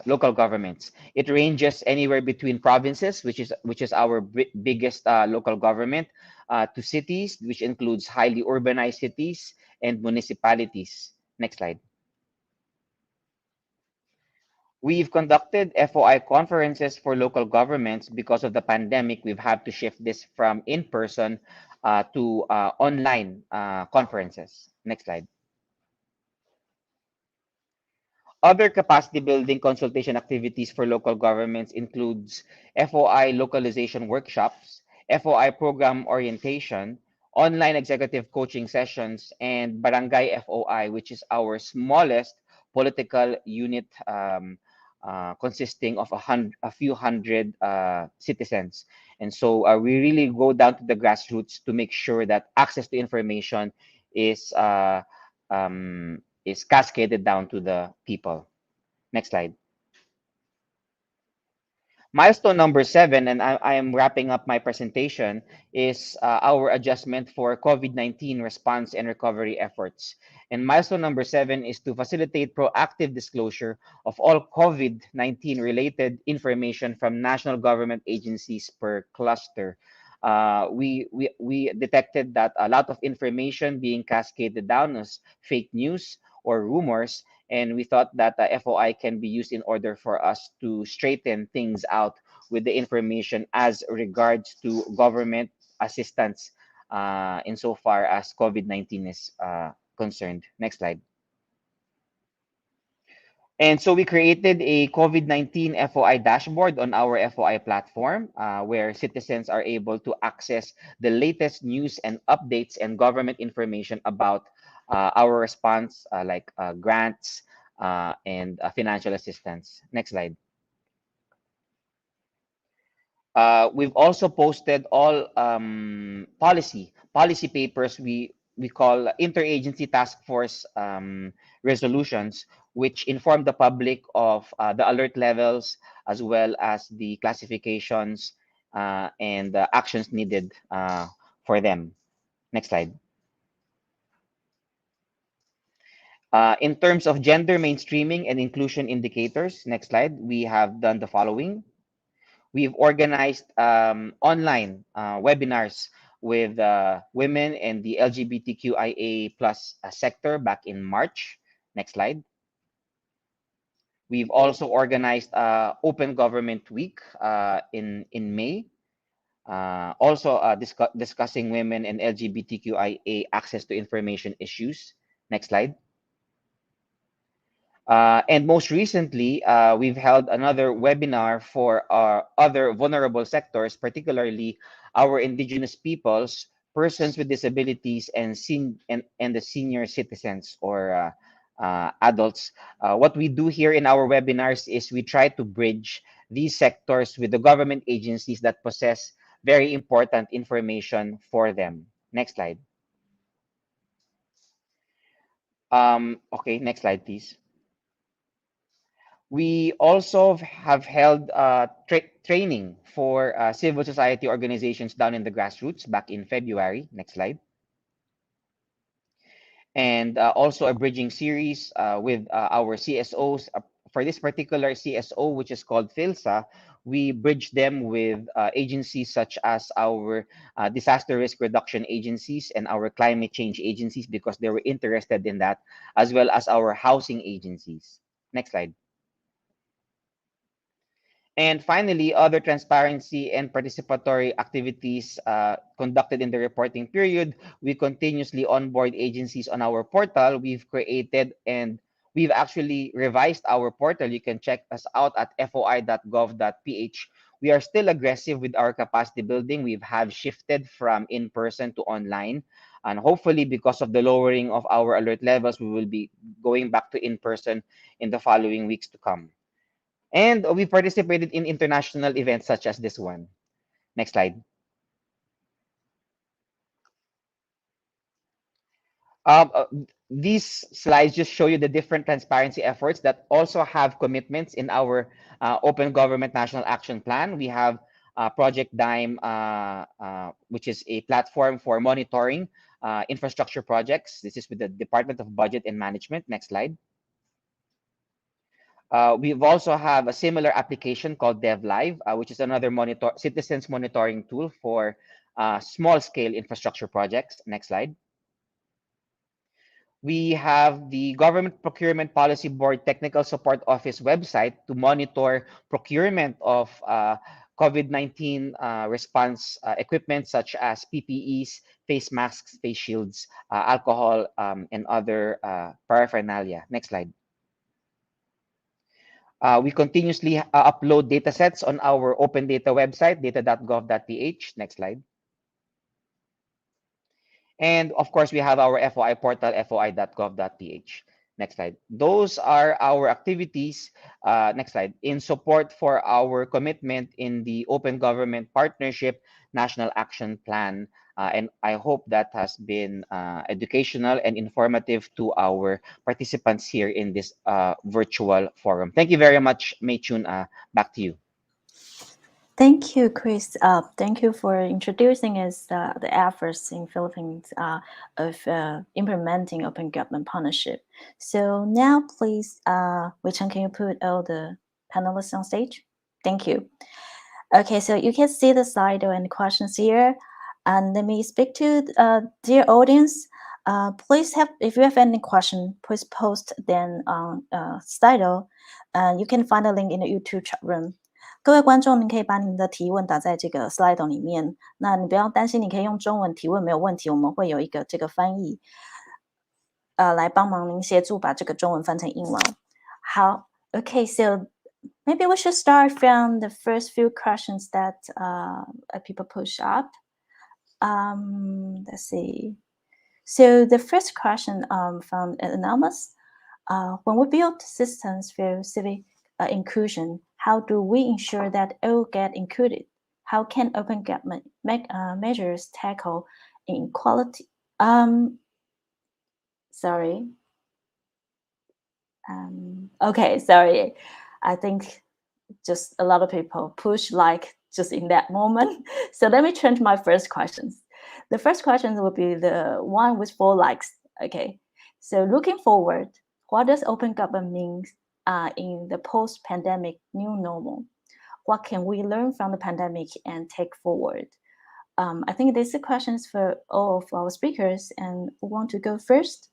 local governments. It ranges anywhere between provinces, which is our biggest local government, to cities, which includes highly urbanized cities, and municipalities. Next slide. We've conducted FOI conferences for local governments. Because of the pandemic, we've had to shift this from in-person to online conferences. Next slide. Other capacity building consultation activities for local governments includes FOI localization workshops, FOI program orientation, online executive coaching sessions, and Barangay FOI, which is our smallest political unit consisting of a few hundred citizens. And so we really go down to the grassroots to make sure that access to information is cascaded down to the people. Next slide. Milestone number 7, and I am wrapping up my presentation, is our adjustment for COVID-19 response and recovery efforts. And milestone number 7 is to facilitate proactive disclosure of all COVID-19 related information from national government agencies per cluster. We detected that a lot of information being cascaded down as fake news or rumors, and we thought that FOI can be used in order for us to straighten things out with the information as regards to government assistance insofar as COVID-19 is concerned. Next slide. And so we created a COVID-19 FOI dashboard on our FOI platform, where citizens are able to access the latest news and updates and government information about our response, like grants and financial assistance. Next slide. We've also posted all policy papers we call interagency task force resolutions, which inform the public of the alert levels as well as the classifications and the actions needed for them. Next slide. In terms of gender mainstreaming and inclusion indicators, next slide, we have done the following. We've organized online webinars with women and the LGBTQIA+ sector back in March. Next slide. We've also organized Open Government Week in May, also discussing women and LGBTQIA access to information issues. Next slide. And most recently, we've held another webinar for other vulnerable sectors, particularly our indigenous peoples, persons with disabilities, and the senior citizens or adults. What we do here in our webinars is we try to bridge these sectors with the government agencies that possess very important information for them. Next slide. Okay, next slide, please. We also have held training for civil society organizations down in the grassroots back in February. Next slide. And also a bridging series with our CSOs. For this particular CSO, which is called PHILSA, we bridge them with agencies such as our disaster risk reduction agencies and our climate change agencies because they were interested in that, as well as our housing agencies. Next slide. And finally, other transparency and participatory activities conducted in the reporting period. We continuously onboard agencies on our portal. We've created and we've actually revised our portal. You can check us out at foi.gov.ph. We are still aggressive with our capacity building. We have shifted from in-person to online. And hopefully, because of the lowering of our alert levels, we will be going back to in-person in the following weeks to come. And we participated in international events such as this one. Next slide. These slides just show you the different transparency efforts that also have commitments in our Open Government National Action Plan. We have Project DIME, which is a platform for monitoring infrastructure projects. This is with the Department of Budget and Management. Next slide. We've also have a similar application called DevLive, which is another citizens monitoring tool for small-scale infrastructure projects. Next slide. We have the Government Procurement Policy Board Technical Support Office website to monitor procurement of COVID-19 response equipment such as PPEs, face masks, face shields, alcohol, and other paraphernalia. Next slide. We continuously upload data sets on our open data website, data.gov.ph. Next slide. And of course, we have our FOI portal, foi.gov.ph. Next slide. Those are our activities, next slide, in support for our commitment in the Open Government Partnership National Action Plan. And I hope that has been educational and informative to our participants here in this virtual forum. Thank you very much, Meichun. Back to you.
Thank you, Chris. Thank you for introducing us the efforts in Philippines of implementing open government partnership. So now, please, Meichun, can you put all the panelists on stage? Thank you. Okay, so you can see the slide and questions here. And let me speak to dear audience. Please if you have any question, please post them on Slido. You can find a link in the YouTube chat room. 各位观众，您可以把你们的提问打在这个 slide 里面。那你不要担心，你可以用中文提问，没有问题，我们会有一个这个翻译，来帮忙您协助把这个中文翻成英文。好 ，Okay, so maybe we should start from the first few questions that people push up. Let's see. So the first question from Anonymous, when we build systems for civic inclusion, how do we ensure that all get included? How can open government measures tackle inequality? Sorry. Okay, sorry. I think just a lot of people push like just in that moment. So let me turn to my first questions. The first question will be the one with 4 likes. Okay. So looking forward, what does open government mean in the post-pandemic new normal? What can we learn from the pandemic and take forward? I think these are questions for all of our speakers, and who want to go first?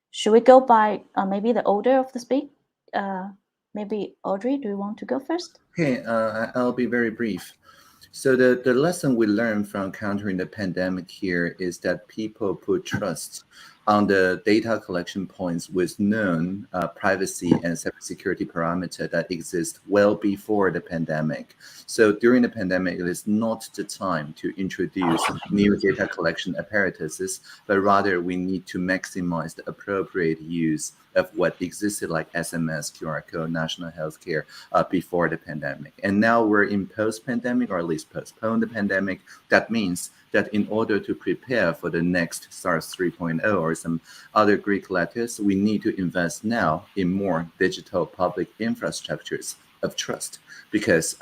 Should we go by maybe the order of the speak? Maybe Audrey, do you want to go first?
Okay, I'll be very brief. So the lesson we learned from countering the pandemic here is that people put trust on the data collection points with known privacy and cybersecurity parameter that exist well before the pandemic. So during the pandemic, it is not the time to introduce new data collection apparatuses, but rather we need to maximize the appropriate use of what existed like SMS, QR code, national healthcare before the pandemic. And now we're in post-pandemic, or at least postpone the pandemic. That means that in order to prepare for the next SARS 3.0 or some other Greek letters, we need to invest now in more digital public infrastructures of trust, because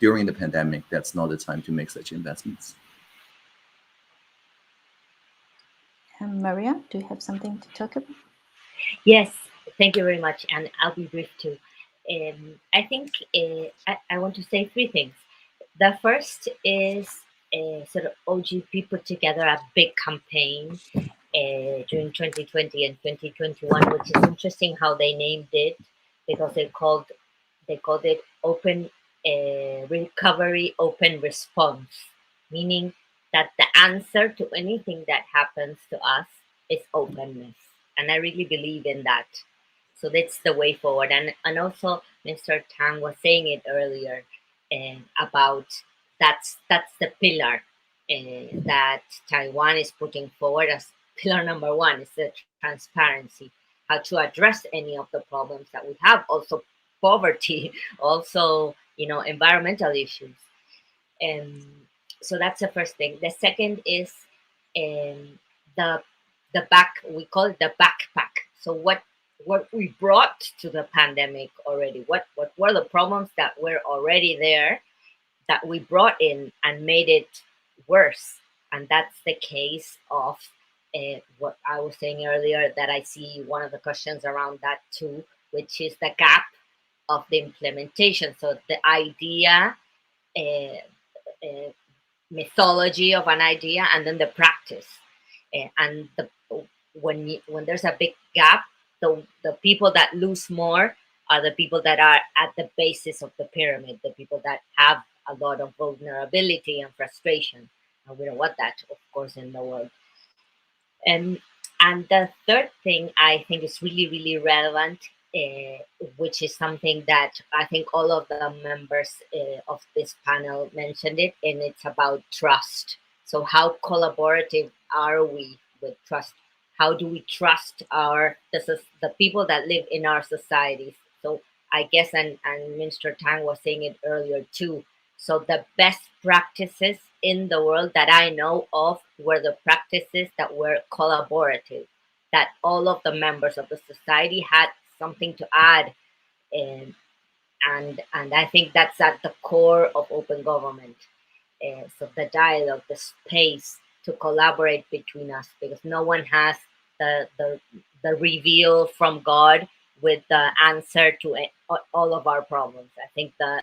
during the pandemic, that's not the time to make such investments.
And Maria, do you have something to talk about?
Yes, thank you very much, and I'll be brief too. I think I want to say 3 things. The first is sort of OGP put together a big campaign during 2020 and 2021, which is interesting how they named it, because they called it Open Recovery, Open Response, meaning that the answer to anything that happens to us is openness. And I really believe in that. So that's the way forward. And also Mr. Tang was saying it earlier about that's the pillar that Taiwan is putting forward as pillar number 1, is the transparency, how to address any of the problems that we have, also poverty, also, environmental issues. And so that's the first thing. The second is we call it the backpack. So what we brought to the pandemic already, what were the problems that were already there that we brought in and made it worse? And that's the case of what I was saying earlier, that I see one of the questions around that too, which is the gap of the implementation. So the idea, mythology of an idea, and then the practice. And when there's a big gap, the people that lose more are the people that are at the basis of the pyramid, the people that have a lot of vulnerability and frustration. And we don't want that, of course, in the world. And the third thing I think is really, really relevant, which is something that I think all of the members of this panel mentioned it, and it's about trust. So how collaborative are we with trust? How do we trust the people that live in our societies? So I guess, and Mr. Tang was saying it earlier too, so the best practices in the world that I know of were the practices that were collaborative, that all of the members of the society had something to add. And I think that's at the core of open government. So the dialogue, the space to collaborate between us, because no one has the reveal from God with the answer to all of our problems. I think the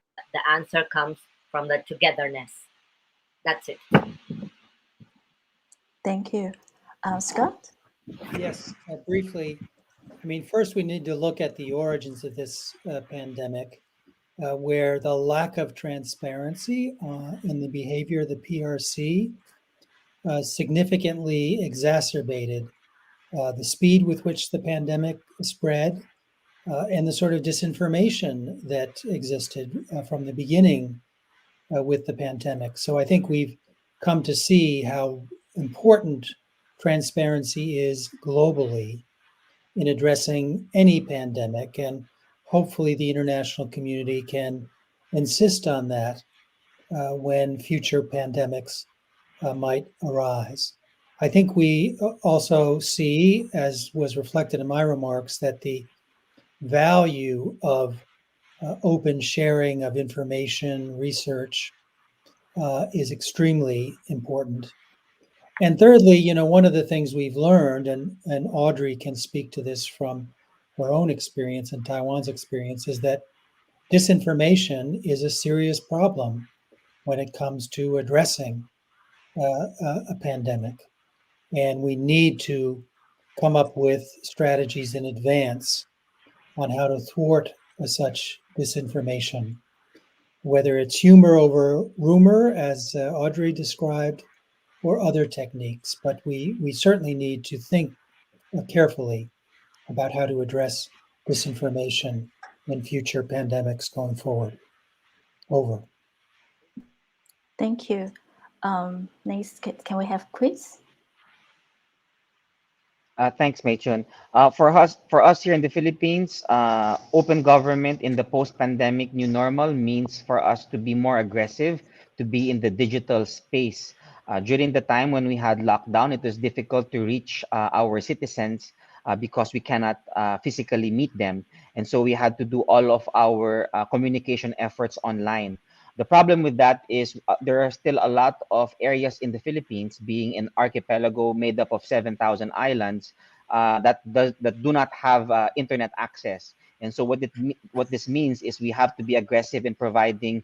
answer comes from the togetherness. That's it.
Thank you. Scott?
Yes, briefly. I mean, first we need to look at the origins of this pandemic. where the lack of transparency in the behavior of the PRC significantly exacerbated the speed with which the pandemic spread and the sort of disinformation that existed from the beginning with the pandemic. So I think we've come to see how important transparency is globally in addressing any pandemic, and hopefully the international community can insist on that when future pandemics might arise. I think we also see, as was reflected in my remarks, that the value of open sharing of information, research, is extremely important. And thirdly, one of the things we've learned, and Audrey can speak to this from her own experience and Taiwan's experience, is that disinformation is a serious problem when it comes to addressing a pandemic. And we need to come up with strategies in advance on how to thwart such disinformation, whether it's humor over rumor, as Audrey described, or other techniques. But we certainly need to think carefully about how to address disinformation in future pandemics going forward. Over.
Thank you. Next, can we have quiz?
Thanks, Meichun. For us here in the Philippines, open government in the post-pandemic new normal means for us to be more aggressive, to be in the digital space. During the time when we had lockdown, it was difficult to reach our citizens because we cannot physically meet them. And so we had to do all of our communication efforts online. The problem with that is there are still a lot of areas in the Philippines, being an archipelago made up of 7,000 islands, that do not have internet access. And so what this means is we have to be aggressive in providing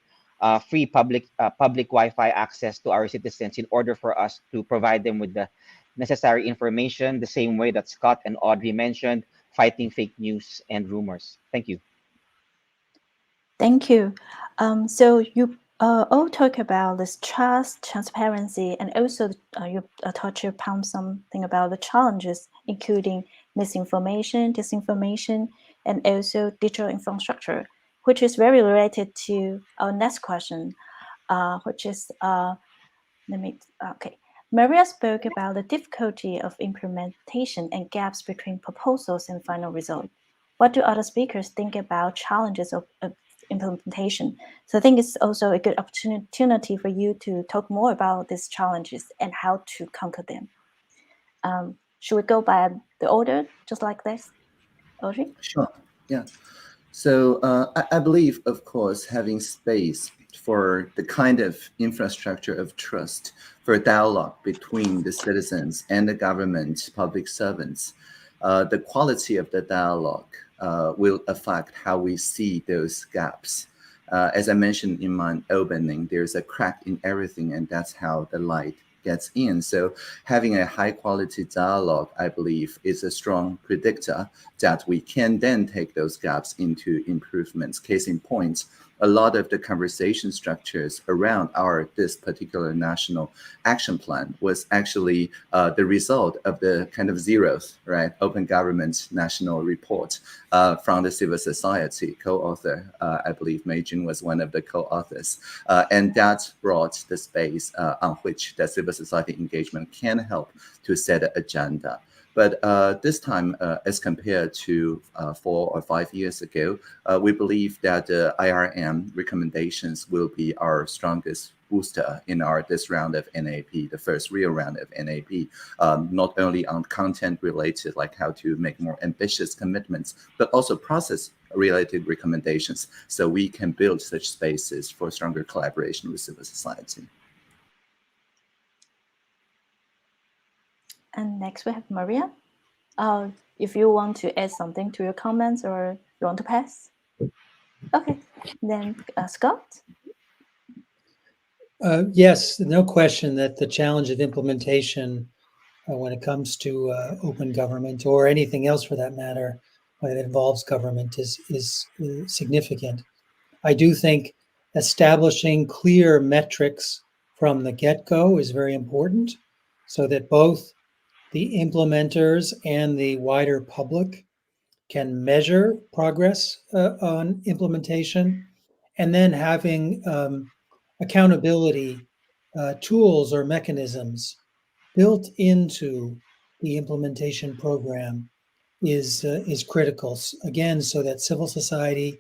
free public Wi-Fi access to our citizens in order for us to provide them with the necessary information, the same way that Scott and Audrey mentioned, fighting fake news and rumors. Thank you.
Thank you. So you all talk about this trust, transparency, and also you touch upon something about the challenges, including misinformation, disinformation, and also digital infrastructure, which is very related to our next question, which is, Maria spoke about the difficulty of implementation and gaps between proposals and final result. What do other speakers think about challenges of implementation? So I think it's also a good opportunity for you to talk more about these challenges and how to conquer them. Should we go by the order, just like this, Audrey?
Sure, yeah. So I believe, of course, having space for the kind of infrastructure of trust for dialogue between the citizens and the government, public servants, the quality of the dialogue will affect how we see those gaps. As I mentioned in my opening, there's a crack in everything, and that's how the light gets in. So having a high quality dialogue, I believe, is a strong predictor that we can then take those gaps into improvements. Case in point, a lot of the conversation structures around this particular national action plan was actually the result of the kind of zeros, right? Open Government National Report from the civil society co-author. I believe Meichun was one of the co-authors. And that brought the space on which the civil society engagement can help to set an agenda. But this time, as compared to 4 or 5 years ago, we believe that the IRM recommendations will be our strongest booster in this round of NAP, the first real round of NAP, not only on content related, like how to make more ambitious commitments, but also process related recommendations, so we can build such spaces for stronger collaboration with civil society.
And next we have Maria. If you want to add something to your comments or you want to pass. Okay, then Scott.
Yes, no question that the challenge of implementation when it comes to open government or anything else for that matter, when it involves government, is significant. I do think establishing clear metrics from the get-go is very important so that both the implementers and the wider public can measure progress on implementation, and then having accountability tools or mechanisms built into the implementation program is critical. Again, so that civil society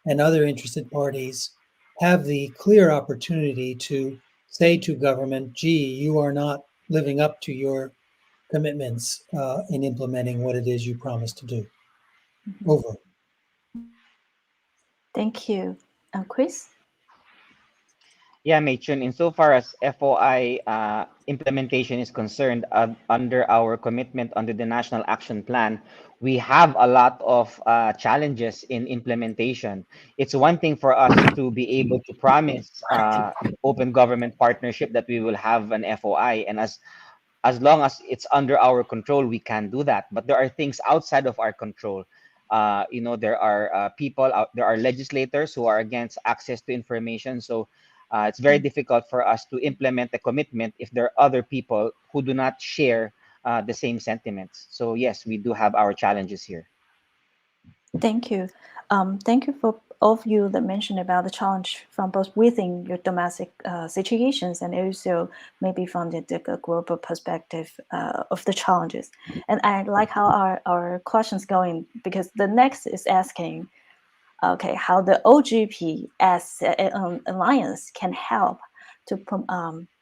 and other interested parties have the clear opportunity to say to government, gee, you are not living up to your commitments in implementing what it is you promised to do. Over.
Thank you. Chris?
Yeah, Meichun, insofar as FOI implementation is concerned, under our commitment under the National Action Plan, we have a lot of challenges in implementation. It's one thing for us to be able to promise open government partnership that we will have an FOI, and as long as it's under our control, we can do that. But there are things outside of our control. There are people out there, are legislators who are against access to information. So it's very difficult for us to implement the commitment if there are other people who do not share the same sentiments. So yes, we do have our challenges here.
Thank you. Thank you for all of you that mentioned about the challenge from both within your domestic situations and also maybe from the global perspective of the challenges. And I like how our questions going, because the next is asking, okay, how the OGP as an alliance can help to,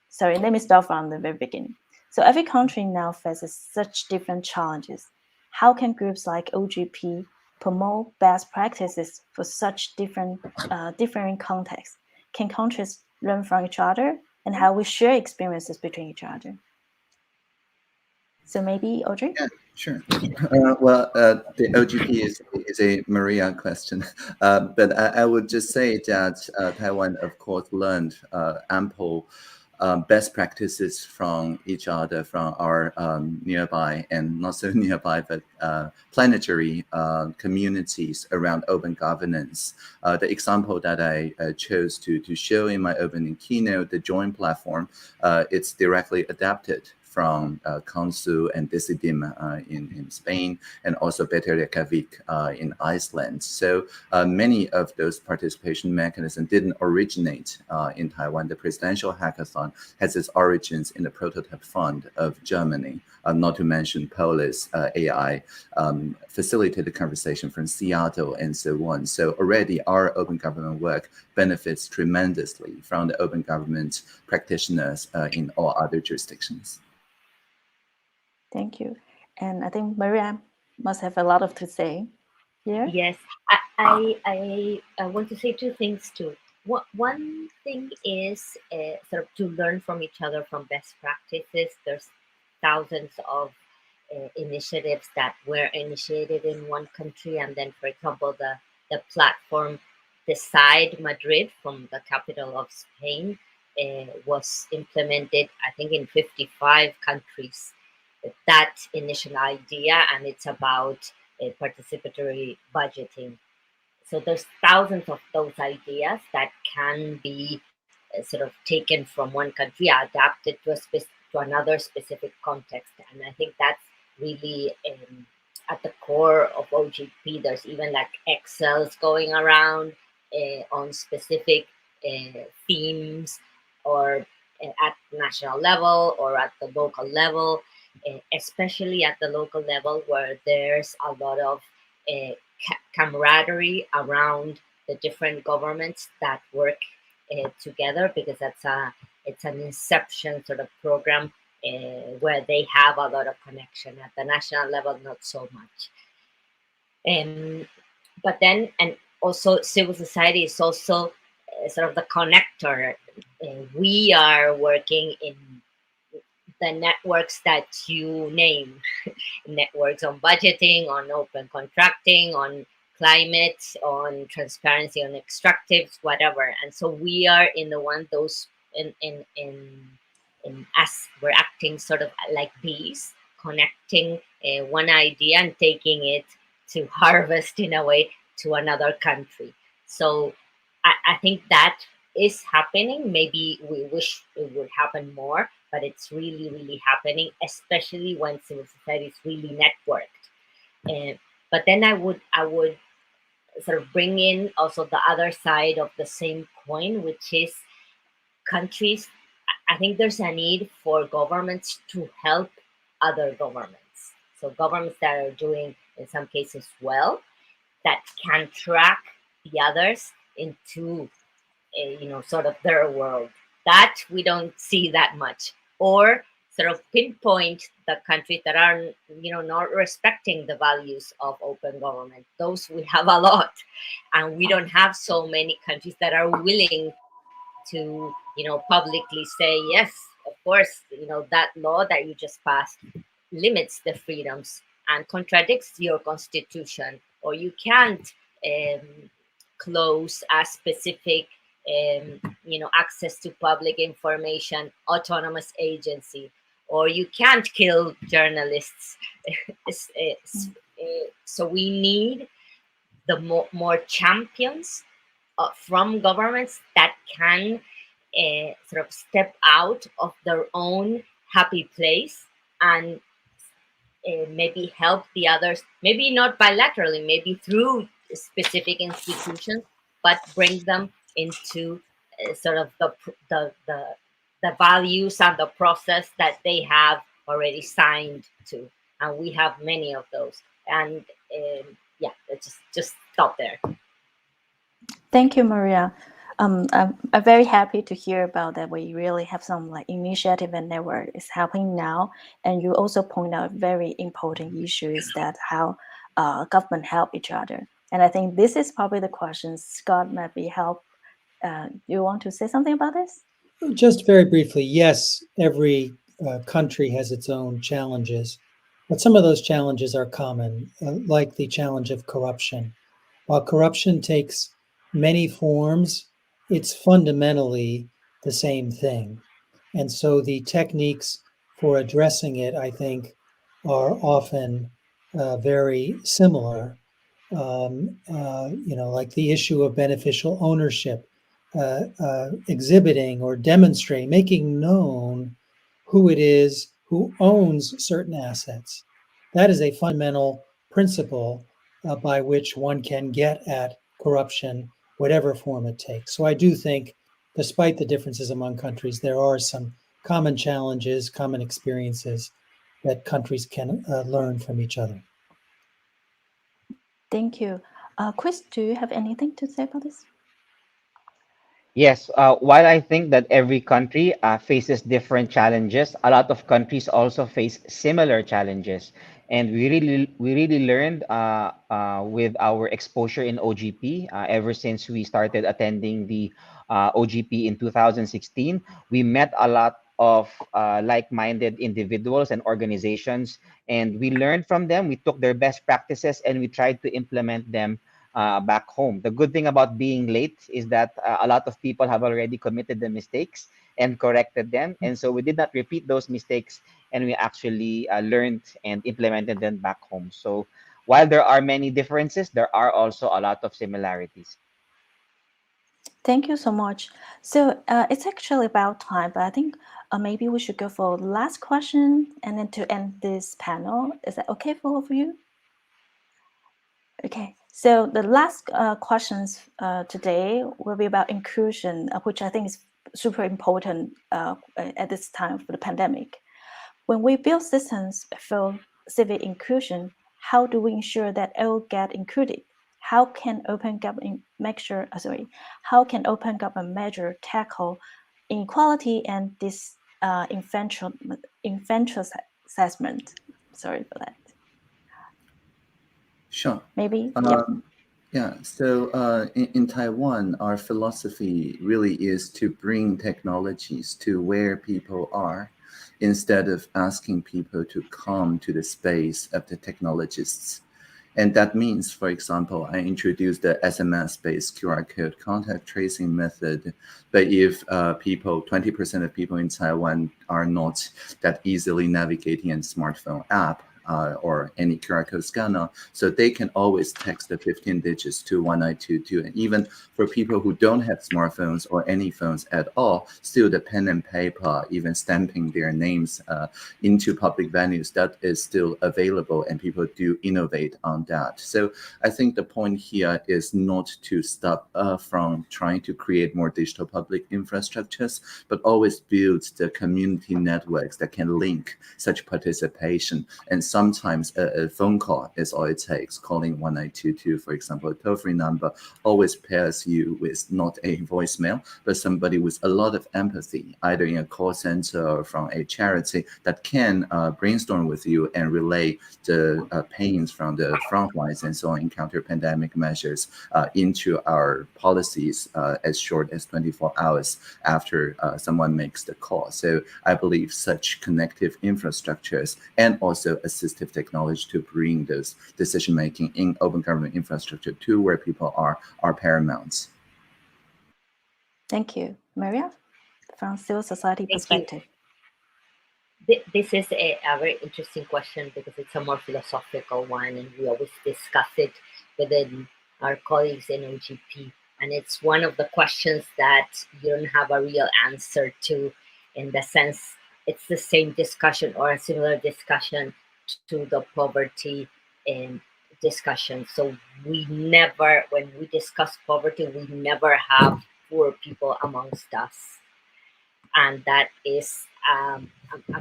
sorry, let me start from the very beginning. So every country now faces such different challenges. How can groups like OGP promote best practices for such different contexts? Can countries learn from each other, and how we share experiences between each other? So maybe Audrey?
Yeah, sure. The OGP is a Maria question, but I would just say that Taiwan, of course, learned ample best practices from each other, from our nearby and not so nearby, but planetary communities around open governance. The example that I chose to show in my opening keynote, the joint platform, it's directly adapted from Council and Decidim in Spain, and also Better Reykjavik in Iceland. So many of those participation mechanisms didn't originate in Taiwan. The presidential hackathon has its origins in the prototype fund of Germany, not to mention Polis AI facilitated conversation from Seattle and so on. So already our open government work benefits tremendously from the open government practitioners in all other jurisdictions.
Thank you. And I think Maria must have a lot to say here.
Yes, I want to say two things too. One thing is sort of to learn from each other from best practices. There's thousands of initiatives that were initiated in one country, and then, for example, the platform Decide Madrid from the capital of Spain was implemented, I think, in 55 countries. That initial idea, and it's about participatory budgeting. So there's thousands of those ideas that can be sort of taken from one country, adapted to another specific context. And I think that's really at the core of OGP. There's even like Excels going around on specific themes, or at national level or at the local level. Especially at the local level, where there's a lot of camaraderie around the different governments that work together, because it's an inception sort of program where they have a lot of connection. At the national level, not so much. But then, and also civil society is also sort of the connector. We are working in the networks that you name, networks on budgeting, on open contracting, on climate, on transparency, on extractives, whatever. And so we are in the one, those in as we're acting sort of like bees, connecting one idea and taking it to harvest in a way to another country. So I think that is happening. Maybe we wish it would happen more, but it's really, really happening, especially when civil society is really networked. But then I would sort of bring in also the other side of the same coin, which is countries. I think there's a need for governments to help other governments. So governments that are doing, in some cases, well, that can track the others into, sort of their world. That we don't see that much. Or sort of pinpoint the countries that are, not respecting the values of open government. Those we have a lot. And we don't have so many countries that are willing to, publicly say, yes, of course, that law that you just passed limits the freedoms and contradicts your constitution, or you can't close a specific, access to public information autonomous agency, or you can't kill journalists. So we need the more champions from governments that can sort of step out of their own happy place and maybe help the others, maybe not bilaterally, maybe through specific institutions, but bring them into sort of the values and the process that they have already signed to. And we have many of those. And let's just stop there.
Thank you, Maria. I'm very happy to hear about that. We really have some initiative and network is happening now. And you also point out very important issues that how government help each other. And I think this is probably the question Scott might be help. You want to say something about this?
Just very briefly, yes, every country has its own challenges, but some of those challenges are common, like the challenge of corruption. While corruption takes many forms, it's fundamentally the same thing. And so the techniques for addressing it, I think, are often very similar. Like the issue of beneficial ownership, exhibiting or demonstrating, making known who it is who owns certain assets. That is a fundamental principle by which one can get at corruption, whatever form it takes. So I do think, despite the differences among countries, there are some common challenges, common experiences that countries can learn from each other.
Thank you. Chris, do you have anything to say about this?
Yes, while I think that every country faces different challenges, a lot of countries also face similar challenges. And we really learned with our exposure in OGP ever since we started attending the OGP in 2016. We met a lot of like-minded individuals and organizations, and we learned from them. We took their best practices and we tried to implement them back home. The good thing about being late is that a lot of people have already committed the mistakes and corrected them. And so we did not repeat those mistakes, and we actually learned and implemented them back home. So while there are many differences, there are also a lot of similarities.
Thank you so much. So it's actually about time, but I think maybe we should go for the last question and then to end this panel. Is that okay for all of you? Okay. So the last questions today will be about inclusion, which I think is super important at this time for the pandemic. When we build systems for civic inclusion, how do we ensure that all get included? How can open government measure tackle inequality and this enfranchisement? Sorry for that.
Sure.
Maybe.
So in Taiwan, our philosophy really is to bring technologies to where people are, instead of asking people to come to the space of the technologists. And that means, for example, I introduced the SMS-based QR code contact tracing method. But if 20% of people in Taiwan are not that easily navigating a smartphone app, or any QR code scanner, so they can always text the 15 digits to 1922. And even for people who don't have smartphones or any phones at all, still the pen and paper, even stamping their names into public venues, that is still available, and people do innovate on that. So I think the point here is not to stop from trying to create more digital public infrastructures, but always build the community networks that can link such participation. And sometimes a phone call is all it takes. Calling 1922, for example, a toll-free number, always pairs you with not a voicemail, but somebody with a lot of empathy, either in a call center or from a charity, that can brainstorm with you and relay the pains from the front lines and so on in counter-pandemic measures into our policies as short as 24 hours after someone makes the call. So I believe such connective infrastructures and also assistive technology to bring this decision-making in open government infrastructure to where people are paramount.
Thank you. Maria, from civil society
Thank
perspective.
This is a very interesting question because it's a more philosophical one, and we always discuss it within our colleagues in OGP. And it's one of the questions that you don't have a real answer to, in the sense it's the same discussion or a similar discussion to the poverty discussion. So we never, when we discuss poverty, we never have poor people amongst us. And that is a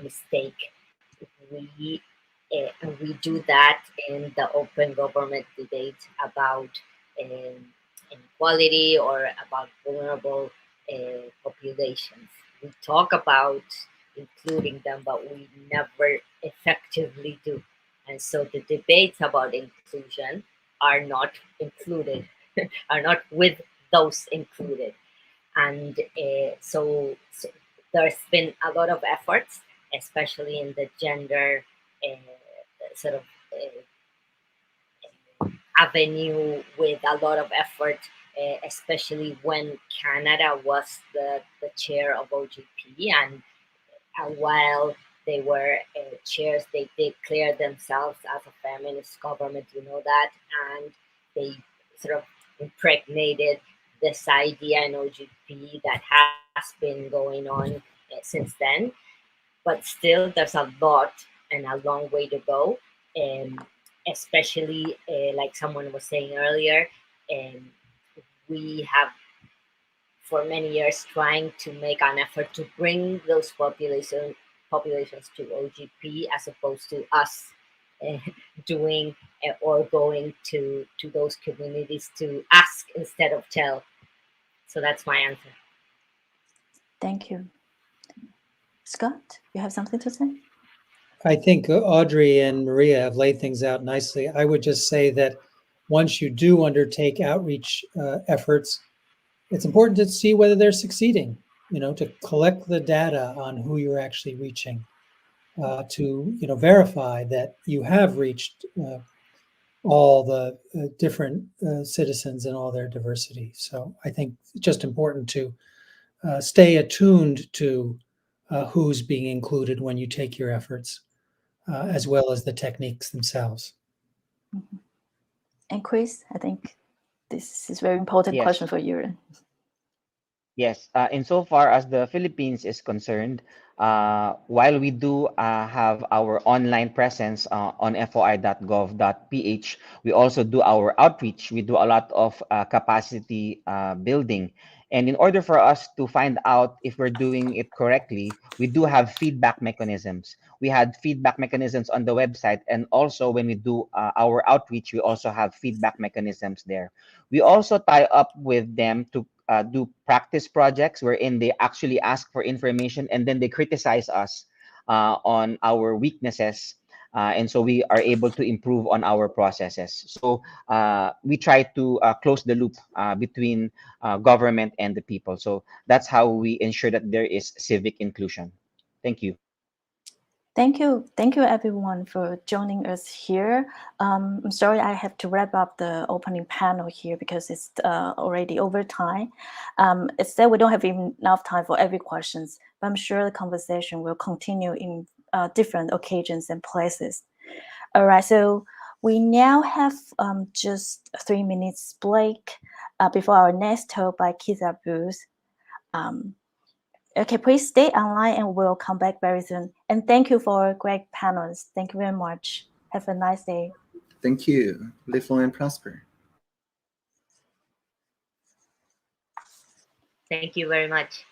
mistake. We do that in the open government debate about inequality or about vulnerable populations. We talk about including them, but we never effectively do. And so the debates about inclusion are not included, are not with those included. And so there's been a lot of efforts, especially in the gender sort of avenue, with a lot of effort, especially when Canada was the chair of OGP. And while they were chairs, they declared themselves as a feminist government, you know that, and they sort of impregnated this idea in OGP that has been going on since then. But still, there's a lot and a long way to go, especially like someone was saying earlier, we have for many years trying to make an effort to bring those populations to OGP, as opposed to us doing or going to those communities to ask instead of tell. So that's my answer.
Thank you. Scott, you have something to say?
I think Audrey and Maria have laid things out nicely. I would just say that once you do undertake outreach efforts, it's important to see whether they're succeeding, to collect the data on who you're actually reaching, to, verify that you have reached all the different citizens and all their diversity. So I think it's just important to stay attuned to who's being included when you take your efforts, as well as the techniques themselves.
Mm-hmm. And Chris, I think this is a very important question for you.
Yes, insofar as the Philippines is concerned, while we do have our online presence on foi.gov.ph, we also do our outreach. We do a lot of capacity building. And in order for us to find out if we're doing it correctly, we do have feedback mechanisms. We had feedback mechanisms on the website. And also when we do our outreach, we also have feedback mechanisms there. We also tie up with them to do practice projects wherein they actually ask for information and then they criticize us on our weaknesses. And so we are able to improve on our processes. So we try to close the loop between government and the people. So that's how we ensure that there is civic inclusion. Thank you.
Thank you. Thank you, everyone, for joining us here. I'm sorry I have to wrap up the opening panel here because it's already over time. It's that we don't have enough time for every questions, but I'm sure the conversation will continue in different occasions and places. All right, so we now have just 3 minutes break before our next talk by Kisa Bruce. Okay, please stay online and we'll come back very soon. And thank you for great panels. Thank you very much. Have a nice day.
Thank you. Live long and prosper.
Thank you very much.